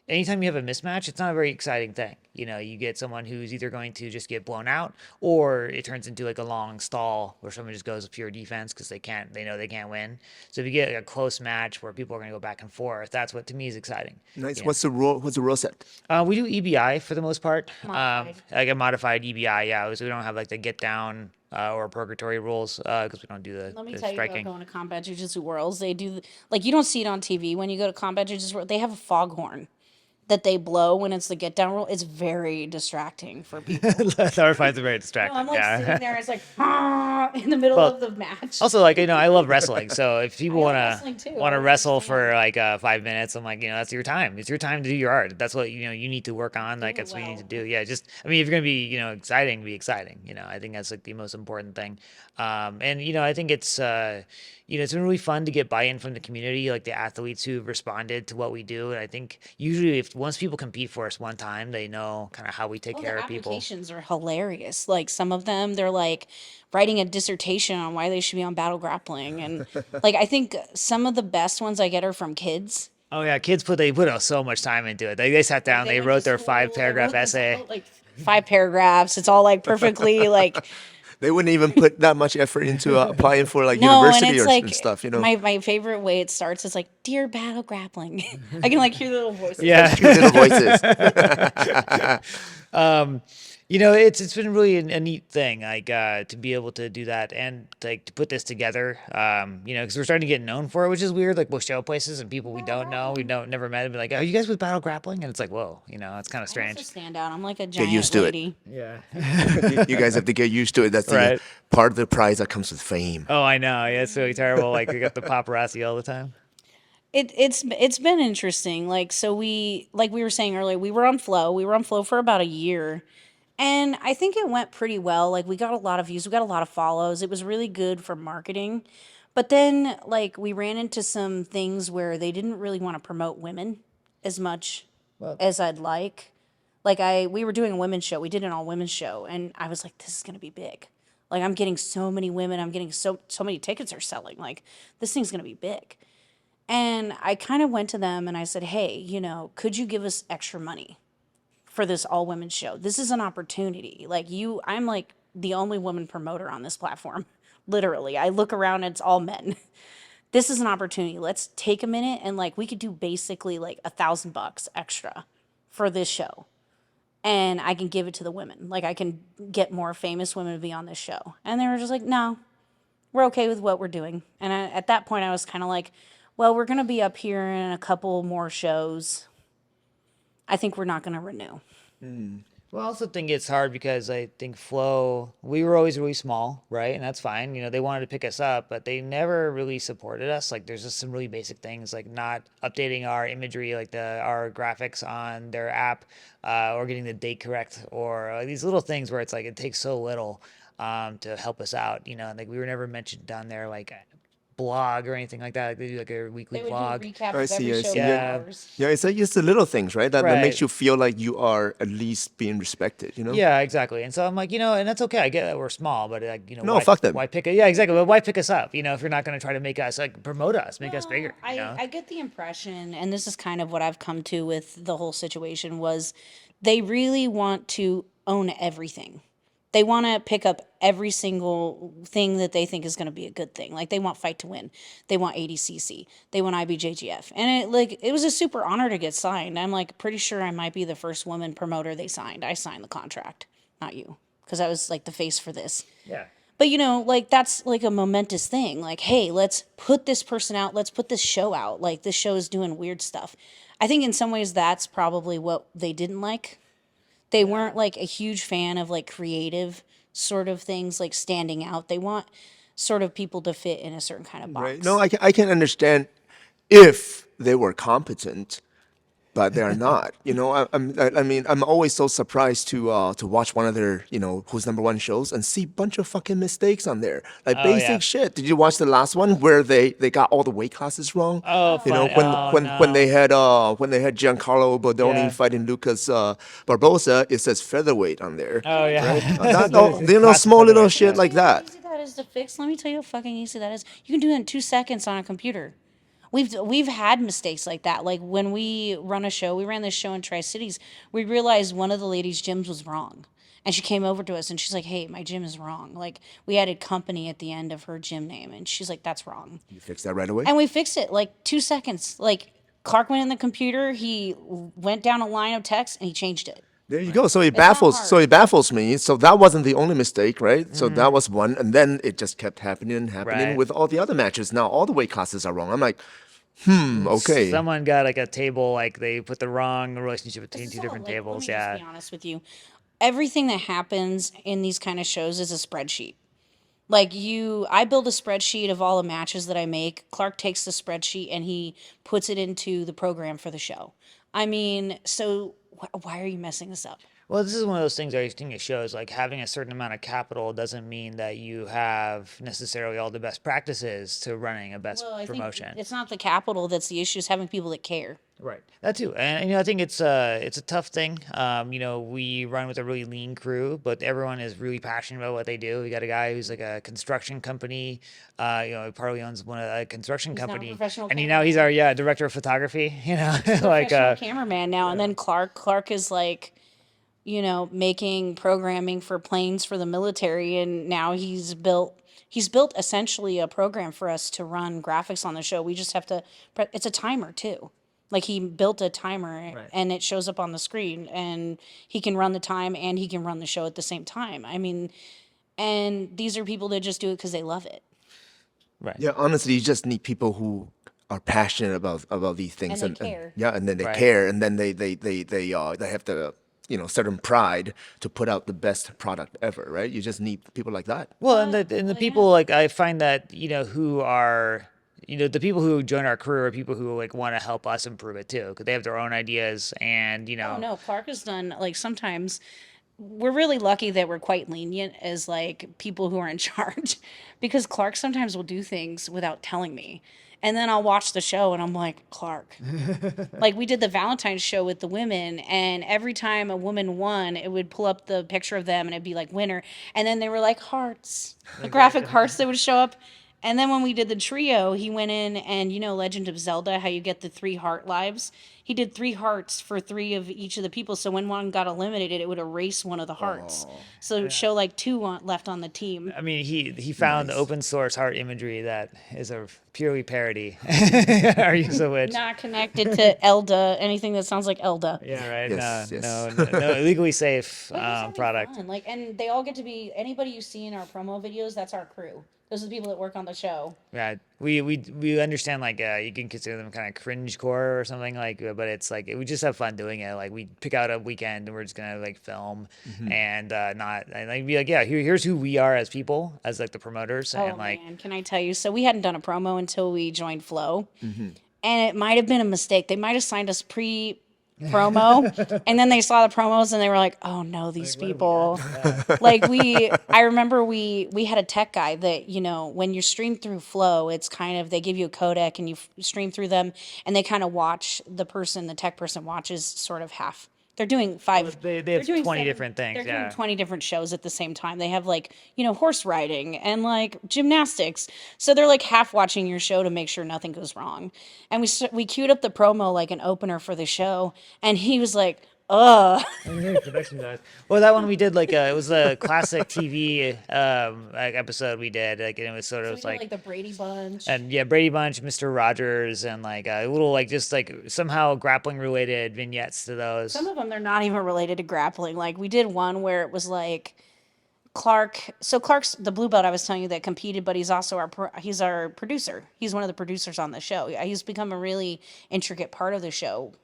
anytime you have a mismatch, it's not a very exciting thing. You get someone who's either going to just get blown out, or it turns into like a long stall where someone just goes pure defense because they know they can't win. So if you get like a close match where people are going to go back and forth, that's what to me is exciting. Nice. Yeah. What's the rule set? We do EBI for the most part. Modified. Like a modified EBI, yeah. So we don't have like the get down or purgatory rules because we don't do Let me the tell you about striking. going to Combat Jiu-Jitsu Worlds. They do, like, you don't see it on TV. When you go to Combat Jiu-Jitsu World, they have a foghorn that they blow when it's the get down roll. It's very distracting for people. Lara finds it very distracting. I'm like yeah. sitting there, it's like in the middle Well, of the match. Also, like I love wrestling. So if people I love want wrestling, too. to I want to don't wrestle understand. for like 5 minutes, I'm like, that's your time. It's your time to do your art. That's what you need to work on. Like it that's what you need to well. do. Yeah, just I mean, if you're gonna be exciting, be exciting. I think that's like the most important thing. And I think it's been really fun to get buy-in from the community, like the athletes who've responded to what we do. And I think usually if once people compete for us one time, they know kind of how we take Oh, care the of people. applications are hilarious. Like some of them, they're like writing a dissertation on why they should be on Battle Grappling, and like I think some of the best ones I get are from kids. Oh yeah, kids they put so much time into it. They sat down, they They went to wrote their school, they 5-paragraph wrote this essay. out, like 5 paragraphs. It's all like perfectly like They wouldn't even put that much effort into applying for like no, and university it's and like stuff. my favorite way it starts is like Dear Battle Grappling. I can like hear the little voices. Yeah. Cute little voices. It's been really a neat thing, like to be able to do that and like to put this together. Because we're starting to get known for it, which is weird. Like we'll show places and people we don't know, never met, and be like, "Are you guys with Battle Grappling?" And it's like, whoa, it's kind of I strange. also stand out. I'm like a Get giant used to it. lady. Yeah. You guys have to get used to it. That's the Right. part of the prize that comes with fame. Oh, I know. Yeah, it's really terrible. Like we got the paparazzi all the time. It's been interesting. Like so we like we were saying earlier, we were on Flow. We were on Flow for about a year. And I think it went pretty well. Like we got a lot of views, we got a lot of follows. It was really good for marketing. But then like we ran into some things where they didn't really want to promote women as much Well, as I'd like. Like we were doing a women's show. We did an all women's show and I was like this is going to be big. Like I'm getting so many women, I'm getting so many tickets are selling. Like this thing's going to be big. And I kind of went to them and I said, "Hey, could you give us extra money for this all women show? This is an opportunity. Like I'm like the only woman promoter on this platform. Literally. I look around and it's all men. This is an opportunity. Let's take a minute and like we could do basically like $1,000 extra for this show. And I can give it to the women. Like I can get more famous women to be on this show." And they were just like, "No, we're okay with what we're doing." And at that point I was kind of like, well, we're going to be up here in a couple more shows. I think we're not going to renew. Well, I also think it's hard because I think Flow, we were always really small, right? And that's fine. They wanted to pick us up, but they never really supported us. Like, there's just some really basic things, like not updating our imagery, like our graphics on their app, or getting the date correct, or these little things where it's like it takes so little to help us out. And like we were never mentioned down there, like blog or anything like that. Like they do like a weekly They would vlog. do a recap I of see, every I show see. for Yeah. hours. Yeah, it's like it's the little things, right? That makes Right. you feel like you are at least being respected, you know? Yeah, exactly. And so I'm like, and that's okay. I get that we're small, but like, No, fuck them. why pick it? Yeah, exactly. But why pick us up? If you're not going to try to make us like promote us, make us bigger. I get the impression, and this is kind of what I've come to with the whole situation, was they really want to own everything. They want to pick up every single thing that they think is going to be a good thing. Like they want Fight to Win, they want ADCC, they want IBJJF, and it was a super honor to get signed. I'm like pretty sure I might be the first woman promoter they signed. I signed the contract, not you, because I was like the face for this. Yeah. But like that's like a momentous thing. Like, hey, let's put this person out. Let's put this show out. Like this show is doing weird stuff. I think in some ways that's probably what they didn't like. They weren't like a huge fan of like creative sort of things like standing out. They want sort of people to fit in a certain kind of box. Right. No, I can understand if they were competent, but they are not. I mean, I'm always so surprised to watch one of their, who's number one shows and see a bunch of fucking mistakes on there, like basic yeah. shit. Did you watch the last one where they got all the weight classes wrong? Oh, When they had Giancarlo Bodoni Yeah. fighting Lucas Barbosa, it says featherweight on there. Oh yeah. Small little featherweight, shit like How that. easy that is to fix. Let me tell you how fucking easy that is. You can do it in 2 seconds on a computer. We've had mistakes like that. Like when we ran this show in Tri-Cities, we realized one of the ladies' gyms was wrong. And she came over to us and she's like, "Hey, my gym is wrong." Like we added company at the end of her gym name and she's like, "That's wrong." You fix that right away. And we fixed it like 2 seconds. Like Clark went in the computer, he went down a line of text and he changed it. There you go. So it not baffles. hard. So it baffles me. So that wasn't the only mistake, right? So that was one, and then it just kept happening and happening Right. with all the other matches. Now all the weight classes are wrong. I'm like, okay. Someone got like a table, like they put the wrong relationship between two So, different like, tables. Let me Yeah. just be honest with you. Everything that happens in these kind of shows is a spreadsheet. Like I build a spreadsheet of all the matches that I make. Clark takes the spreadsheet and he puts it into the program for the show. I mean, so why are you messing this up? Well, this is one of those things I think it shows like having a certain amount of capital doesn't mean that you have necessarily all the best practices to running a best Well, I promotion. think it's not the capital that's the issue. It's having people that care. Right. That too. And I think it's a tough thing. We run with a really lean crew, but everyone is really passionate about what they do. We got a guy who's like a construction company. He probably owns one of a construction now a company. professional And he's our director of photography, like Professional cameraman now. And then Clark is like, making programming for planes for the military, and now he's built essentially a program for us to run graphics on the show. We just have to it's a timer too. Like he built a timer Right. and it shows up on the screen and he can run the time and he can run the show at the same time. I mean, and these are people that just do it because they love it. right. Yeah, honestly, you just need people who are passionate about these things And they care. and then they Right. care, and then they have the certain pride to put out the best product ever, right? You just need people like that. Well, and the people like I find that who are the people who join our crew are people who like want to help us improve it too because they have their own ideas and Oh no, Clark has done like sometimes we're really lucky that we're quite lenient as like people who are in charge because Clark sometimes will do things without telling me. And then I'll watch the show and I'm like, Clark. Like we did the Valentine's show with the women and every time a woman won, it would pull up the picture of them and it'd be like winner. And then they were like hearts, the graphic hearts that would show up. And then when we did the trio, he went in and Legend of Zelda, how you get the 3 heart lives. He did 3 hearts for 3 of each of the people. So when one got eliminated, it would erase one of the hearts. So it would show like 2 left on the team. I mean, he found open source heart imagery that is a purely parody. Are you so witch? Not connected to Elda, anything that sounds like Elda. Yeah, right. Yes, No, legally safe But it's gonna be product. fun. Like, and they all get to be anybody you see in our promo videos. That's our crew. Those are the people that work on the show. Yeah, we understand like you can consider them kind of cringe core or something like, but it's like we just have fun doing it. Like we pick out a weekend and we're just gonna like film and not and like be like here's who we are as people as like the promoters Oh and like man, can I tell you? So we hadn't done a promo until we joined Flow, and it might have been a mistake. They might have signed us promo, and then they saw the promos and they were like, "Oh no, these people!" Like I remember we had a tech guy that when you stream through Flow, it's kind of they give you a codec and you stream through them, and they kind of watch the tech person watches sort of half. They're doing five. They They're have doing 20 seven, different things. they're Yeah. doing 20 different shows at the same time. They have like horse riding and like gymnastics. So they're like half watching your show to make sure nothing goes wrong. And we queued up the promo like an opener for the show, and he was like, "Ugh." Production guys. Well, that one we did it was a classic TV like episode we did. Like, and it was sort of So we did, like the Brady Bunch. and yeah, Brady Bunch, Mr. Rogers, and like a little just like somehow grappling related vignettes to those. Some of them they're not even related to grappling. Like we did one where it was like Clark. So Clark's the blue belt I was telling you that competed, but he's also he's our producer. He's one of the producers on the show. He's become a really intricate part of the show.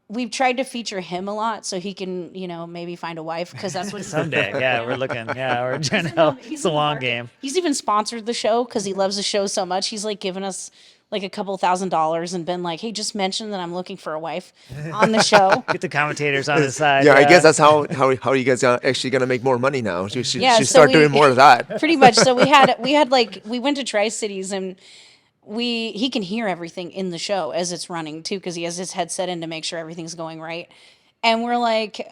We've tried to feature him a lot so he can, maybe find a wife because that's what Someday, yeah, we're looking. Yeah, we're trying to help. It's a long game. He's even sponsored the show because he loves the show so much. He's like given us like a couple $1,000s and been like, "Hey, just mention that I'm looking for a wife on the show." Get the commentators on the side. Yeah, I guess that's how you guys are actually gonna make more money now. You should Yeah, so start doing more of that. Pretty much. So we had like we went to Tri-Cities and he can hear everything in the show as it's running too because he has his headset in to make sure everything's going right. And we're like,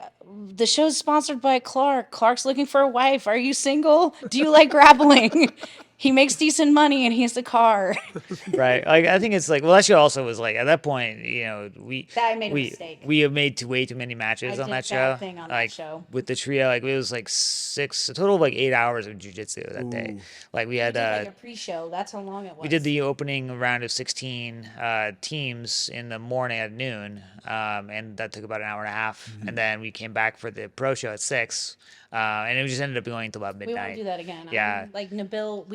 the show's sponsored by Clark. Clark's looking for a wife. Are you single? Do you like grappling? He makes decent money and he has a car. Right. Like I think it's like that show also was like at that point, I made a mistake. We have made way too many matches on that show. Thing on like that show. with the trio, like it was like a total of like 8 hours of jujitsu that day. Like we had We did like a pre-show. That's how long it was. we did the opening round of 16 teams in the morning at noon, and that took about an hour and a half. And then we came back for the pro show at 6, and it just ended up going until about midnight. We won't do that again. Yeah. Like Nabil,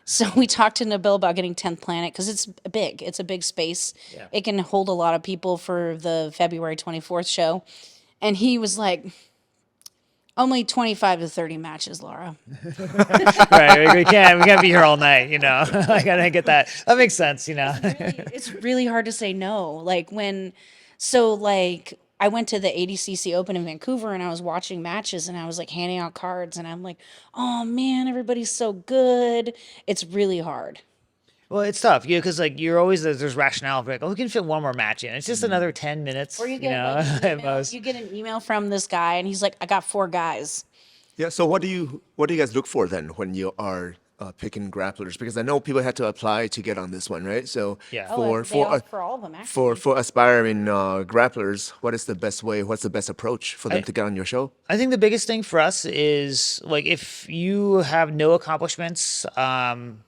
so we talked to Nabil about getting 10th Planet because it's big. It's a big space. Yeah. It can hold a lot of people for the February 24th show. And he was like, only 25 to 30 matches, Lara. Right. We can't be here all night, I gotta get that. That makes sense, It's really hard to say no. Like I went to the ADCC Open in Vancouver and I was watching matches and I was like handing out cards and I'm like, "Oh man, everybody's so good." It's really hard. Well, it's tough, because like you're always there's rationale for like, we can fit one more match in. It's just another 10 minutes, Or you get at most. you get an email from this guy and he's like, "I got 4 guys." Yeah. So what do you guys look for then when you are picking grapplers? Because I know people had to apply to get on this one, right? So Yeah. For all of them actually. for aspiring grapplers, what's the best approach for them to get on your show? I think the biggest thing for us is like if you have no accomplishments, then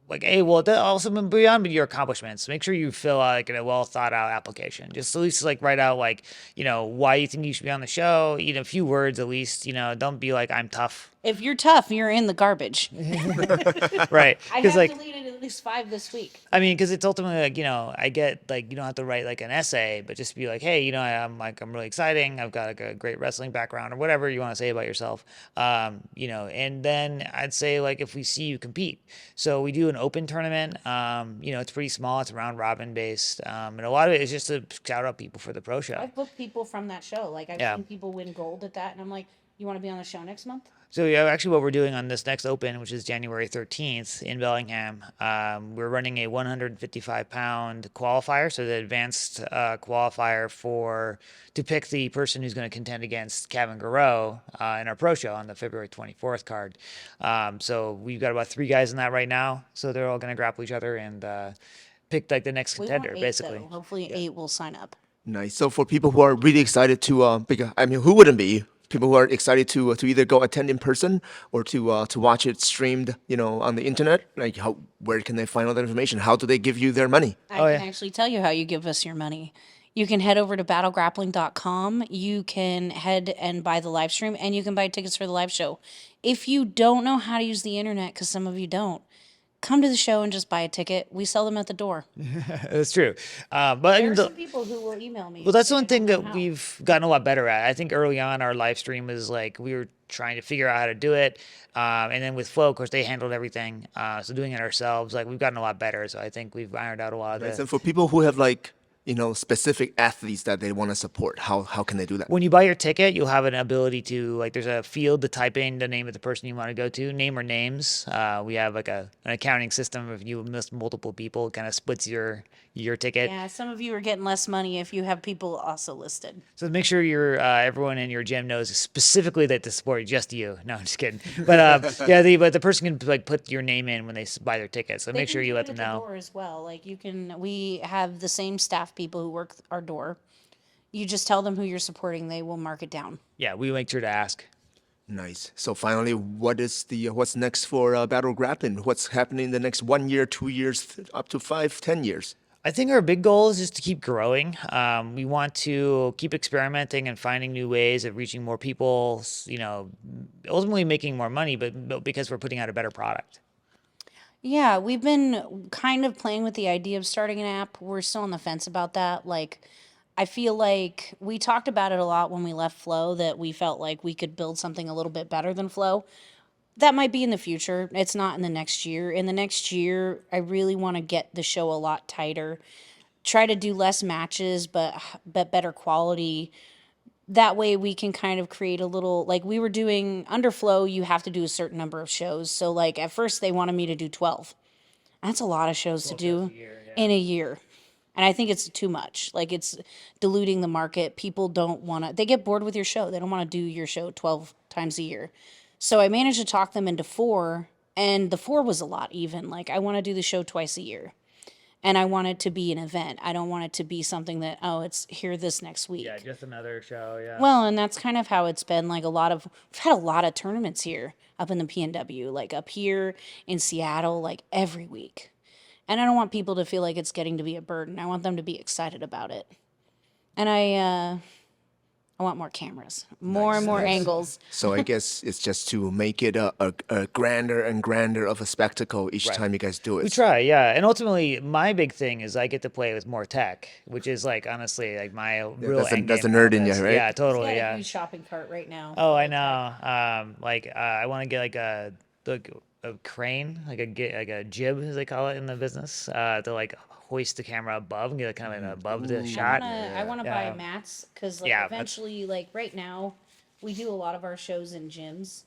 that also beyond your accomplishments, make sure you fill out like a well thought out application. Just at least like write out like why you think you should be on the show. A few words at least. Don't be like I'm tough. If you're tough, you're in the garbage. Right. I have Because like deleted at least 5 this week. I mean, because it's ultimately like I get like you don't have to write like an essay, but just be like, hey, I'm really exciting. I've got like a great wrestling background or whatever you want to say about yourself. And then I'd say like if we see you compete, so we do an open tournament. It's pretty small. It's round robin based, and a lot of it is just to shout out people for the pro show. I've booked people from that show. Like I've seen people win gold at that, and I'm like, "You want to be on the show next month?" So yeah, actually what we're doing on this next Open, which is January 13th in Bellingham, we're running a 155-pound qualifier, so the advanced qualifier to pick the person who's going to contend against Kevin Garreau in our pro show on the February 24th card. So we've got about 3 guys in that right now, so they're all going to grapple each other and pick like the next contender, we want 8, basically. though. Hopefully 8 will sign up. Nice. So for people who are really excited to who wouldn't be? People who are excited to either go attend in person or to watch it streamed, on the internet. Like, where can they find all that information? How do they give you their money? I can actually tell you how you give us your money. You can head over to battlegrappling.com. You can head and buy the live stream, and you can buy tickets for the live show. If you don't know how to use the internet, because some of you don't, come to the show and just buy a ticket. We sell them at the door. That's true. But I There mean, are some people who will email me. well, that's and say, one "I thing don't know that how." we've gotten a lot better at. I think early on our live stream was like we were trying to figure out how to do it, and then with Flow, of course, they handled everything. So doing it ourselves, like we've gotten a lot better. So I think we've ironed out a lot of Right. the. And for people who have like, specific athletes that they want to support, how can they do that? When you buy your ticket, you'll have an ability to like. There's a field to type in the name of the person you want to go to, name or names. We have like an accounting system. If you miss multiple people, it kind of splits your ticket. Yeah, some of you are getting less money if you have people also listed. So make sure your everyone in your gym knows specifically that to support just you. No, I'm just kidding. But but the person can like put your name in when they buy their ticket. So They make can sure you do let it them at the know. door as well. Like we have the same staff people who work our door. You just tell them who you're supporting, they will mark it down. Yeah, we make sure to ask. Nice. So finally, what's next for Battle Grappling? What's happening in the next 1 year, 2 years, up to 5, 10 years? I think our big goal is just to keep growing. We want to keep experimenting and finding new ways of reaching more people. Ultimately making more money, but because we're putting out a better product. Yeah, we've been kind of playing with the idea of starting an app. We're still on the fence about that. Like, I feel like we talked about it a lot when we left Flow that we felt like we could build something a little bit better than Flow. That might be in the future. It's not in the next year. In the next year, I really want to get the show a lot tighter. Try to do less matches, but better quality. That way we can kind of create a little, like we were doing under Flow, you have to do a certain number of shows. So like at first they wanted me to do 12. That's a lot of shows to do in a year. And I think it's too much. Like it's diluting the market. People don't want to, they get bored with your show. They don't want to do your show 12 times a year. So I managed to talk them into 4, and the 4 was a lot even. Like I want to do the show twice a year. And I want it to be an event. I don't want it to be something that, oh, it's here this next week. Yeah, just another show. Yeah. Well, and that's kind of how it's been. Like we've had a lot of tournaments here up in the PNW, like up here in Seattle, like every week. And I don't want people to feel like it's getting to be a burden. I want them to be excited about it. And I want more cameras, more and more angles. So I guess it's just to make it a grander and grander of a spectacle each time you guys do it. We try, yeah. And ultimately, my big thing is I get to play with more tech, which is like honestly like my real end that's game the in all nerd in you, this. right? Yeah, totally, Got a yeah. huge shopping cart right now. Oh, I know. I want to get like a crane, like a jib as they call it in the business, to like hoist the camera above and get kind of above the shot. I want to Yeah. buy mats because like Yeah, that's- eventually, like right now, we do a lot of our shows in gyms.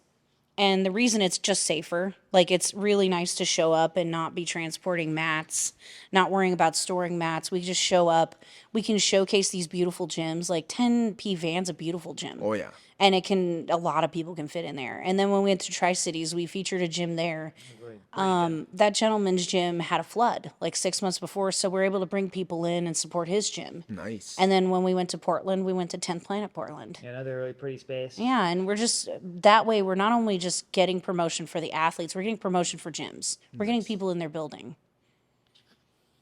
And the reason it's just safer, like it's really nice to show up and not be transporting mats, not worrying about storing mats. We just show up. We can showcase these beautiful gyms. Like 10P Van's a beautiful gym. Oh yeah. And a lot of people can fit in there. And then when we went to Tri-Cities, we featured a gym there. That gentleman's gym had a flood like 6 months before, so we're able to bring people in and support his gym. Nice. And then when we went to Portland, we went to 10th Planet Portland. Yeah, another really pretty space. Yeah, and we're just that way. We're not only just getting promotion for the athletes, we're getting promotion for gyms. We're getting people in their building.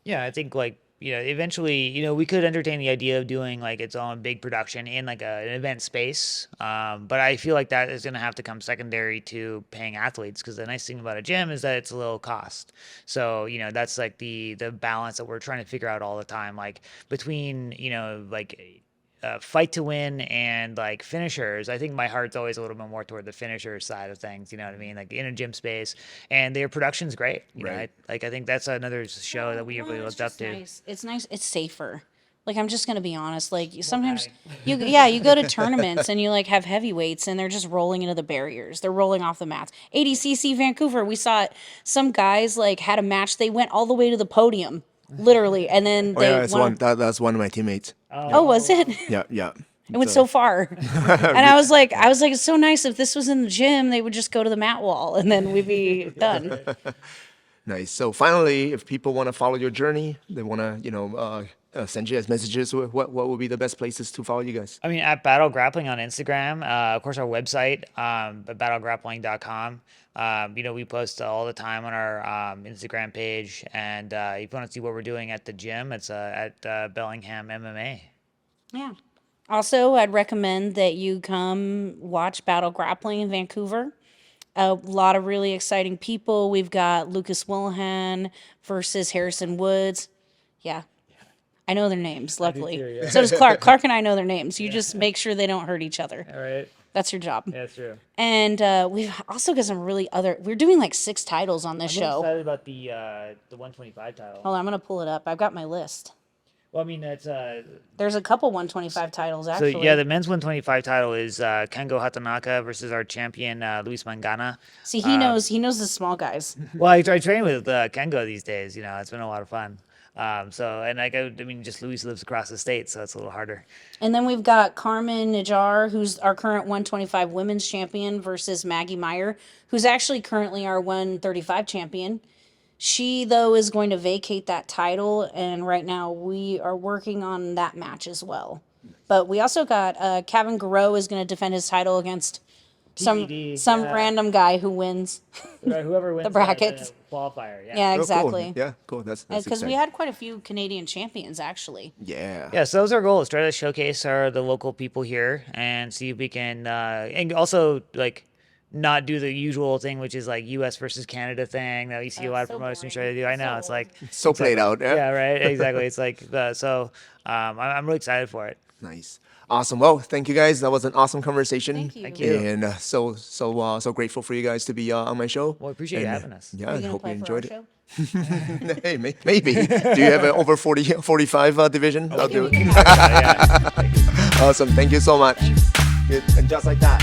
Yeah, I think like eventually we could entertain the idea of doing like its own big production in like an event space, but I feel like that is going to have to come secondary to paying athletes, because the nice thing about a gym is that it's a low cost. So that's like the balance that we're trying to figure out all the time, like between like fight to win and like finishers. I think my heart's always a little bit more toward the finisher side of things. You know what I mean? Like in a gym space, and their production's great. You know, Right. I think that's another show that we really Well, looked up it's to. nice. It's nice. It's safer. Like I'm just gonna be honest. Like sometimes you go to tournaments and you like have heavyweights and they're just rolling into the barriers. They're rolling off the mats. ADCC Vancouver, we saw it. Some guys like had a match. They went all the way to the podium, literally, and then Oh they yeah, that's one of my teammates. Oh, was it? Yeah, yeah. It went so far. And I was like, it's so nice. If this was in the gym, they would just go to the mat wall and then we'd be done. Nice. So finally, if people want to follow your journey, they want to, send you guys messages. What would be the best places to follow you guys? I mean, at Battle Grappling on Instagram, of course, our website, battlegrappling.com. We post all the time on our Instagram page, and if you want to see what we're doing at the gym, it's at Bellingham MMA. Yeah. Also, I'd recommend that you come watch Battle Grappling in Vancouver. A lot of really exciting people. We've got Lucas Wilhan versus Harrison Woods. Yeah. I know their names, luckily. too, yeah. So does Clark. Clark and I know their names. You just make sure they don't hurt each other. All right. That's your job. Yeah, that's true. And we've also got some really we're doing like 6 titles on this I'm show. excited about the 125 title. Hold on, I'm going to pull it up. I've got my list. Well, I mean, that's There's a couple 125 titles, so actually. yeah, the men's 125 title is Kengo Hatanaka versus our champion Luis Mangana. See, he knows the small guys. Well, I train with Kengo these days. You know, it's been a lot of fun. So, and I mean, just Luis lives across the state, so it's a little harder. And then we've got Carmen Najar, who's our current 125 women's champion, versus Maggie Meyer, who's actually currently our 135 champion. She, though, is going to vacate that title, and right now we are working on that match as well. But we also got Kevin Garreau is going to defend his title against some TBD, random guy who wins. Right, whoever wins The brackets. qualifier. Yeah. Yeah, Oh, exactly. cool. Yeah, cool. That's Because we exciting. had quite a few Canadian champions, actually. Yeah. Yeah, so that was our goal, is try to showcase the local people here and see if we can, and also like not do the usual thing, which is like U.S. versus Canada thing that you see a lot of so promotions boring. try to do. I know, So it's like So played out. Yeah. yeah, right, exactly. It's like I'm really excited for it. Nice. Awesome. Well, thank you guys. That was an awesome conversation. Thank you. Thank you. And so grateful for you guys to be on my show. Well, I appreciate you And, having us. Yeah, Are I you going to hope you play for our enjoyed show? it. Hey, maybe. Do you have an over 45 division? I'll do it. Yeah. Awesome. Thank you so much. Good. And just like that.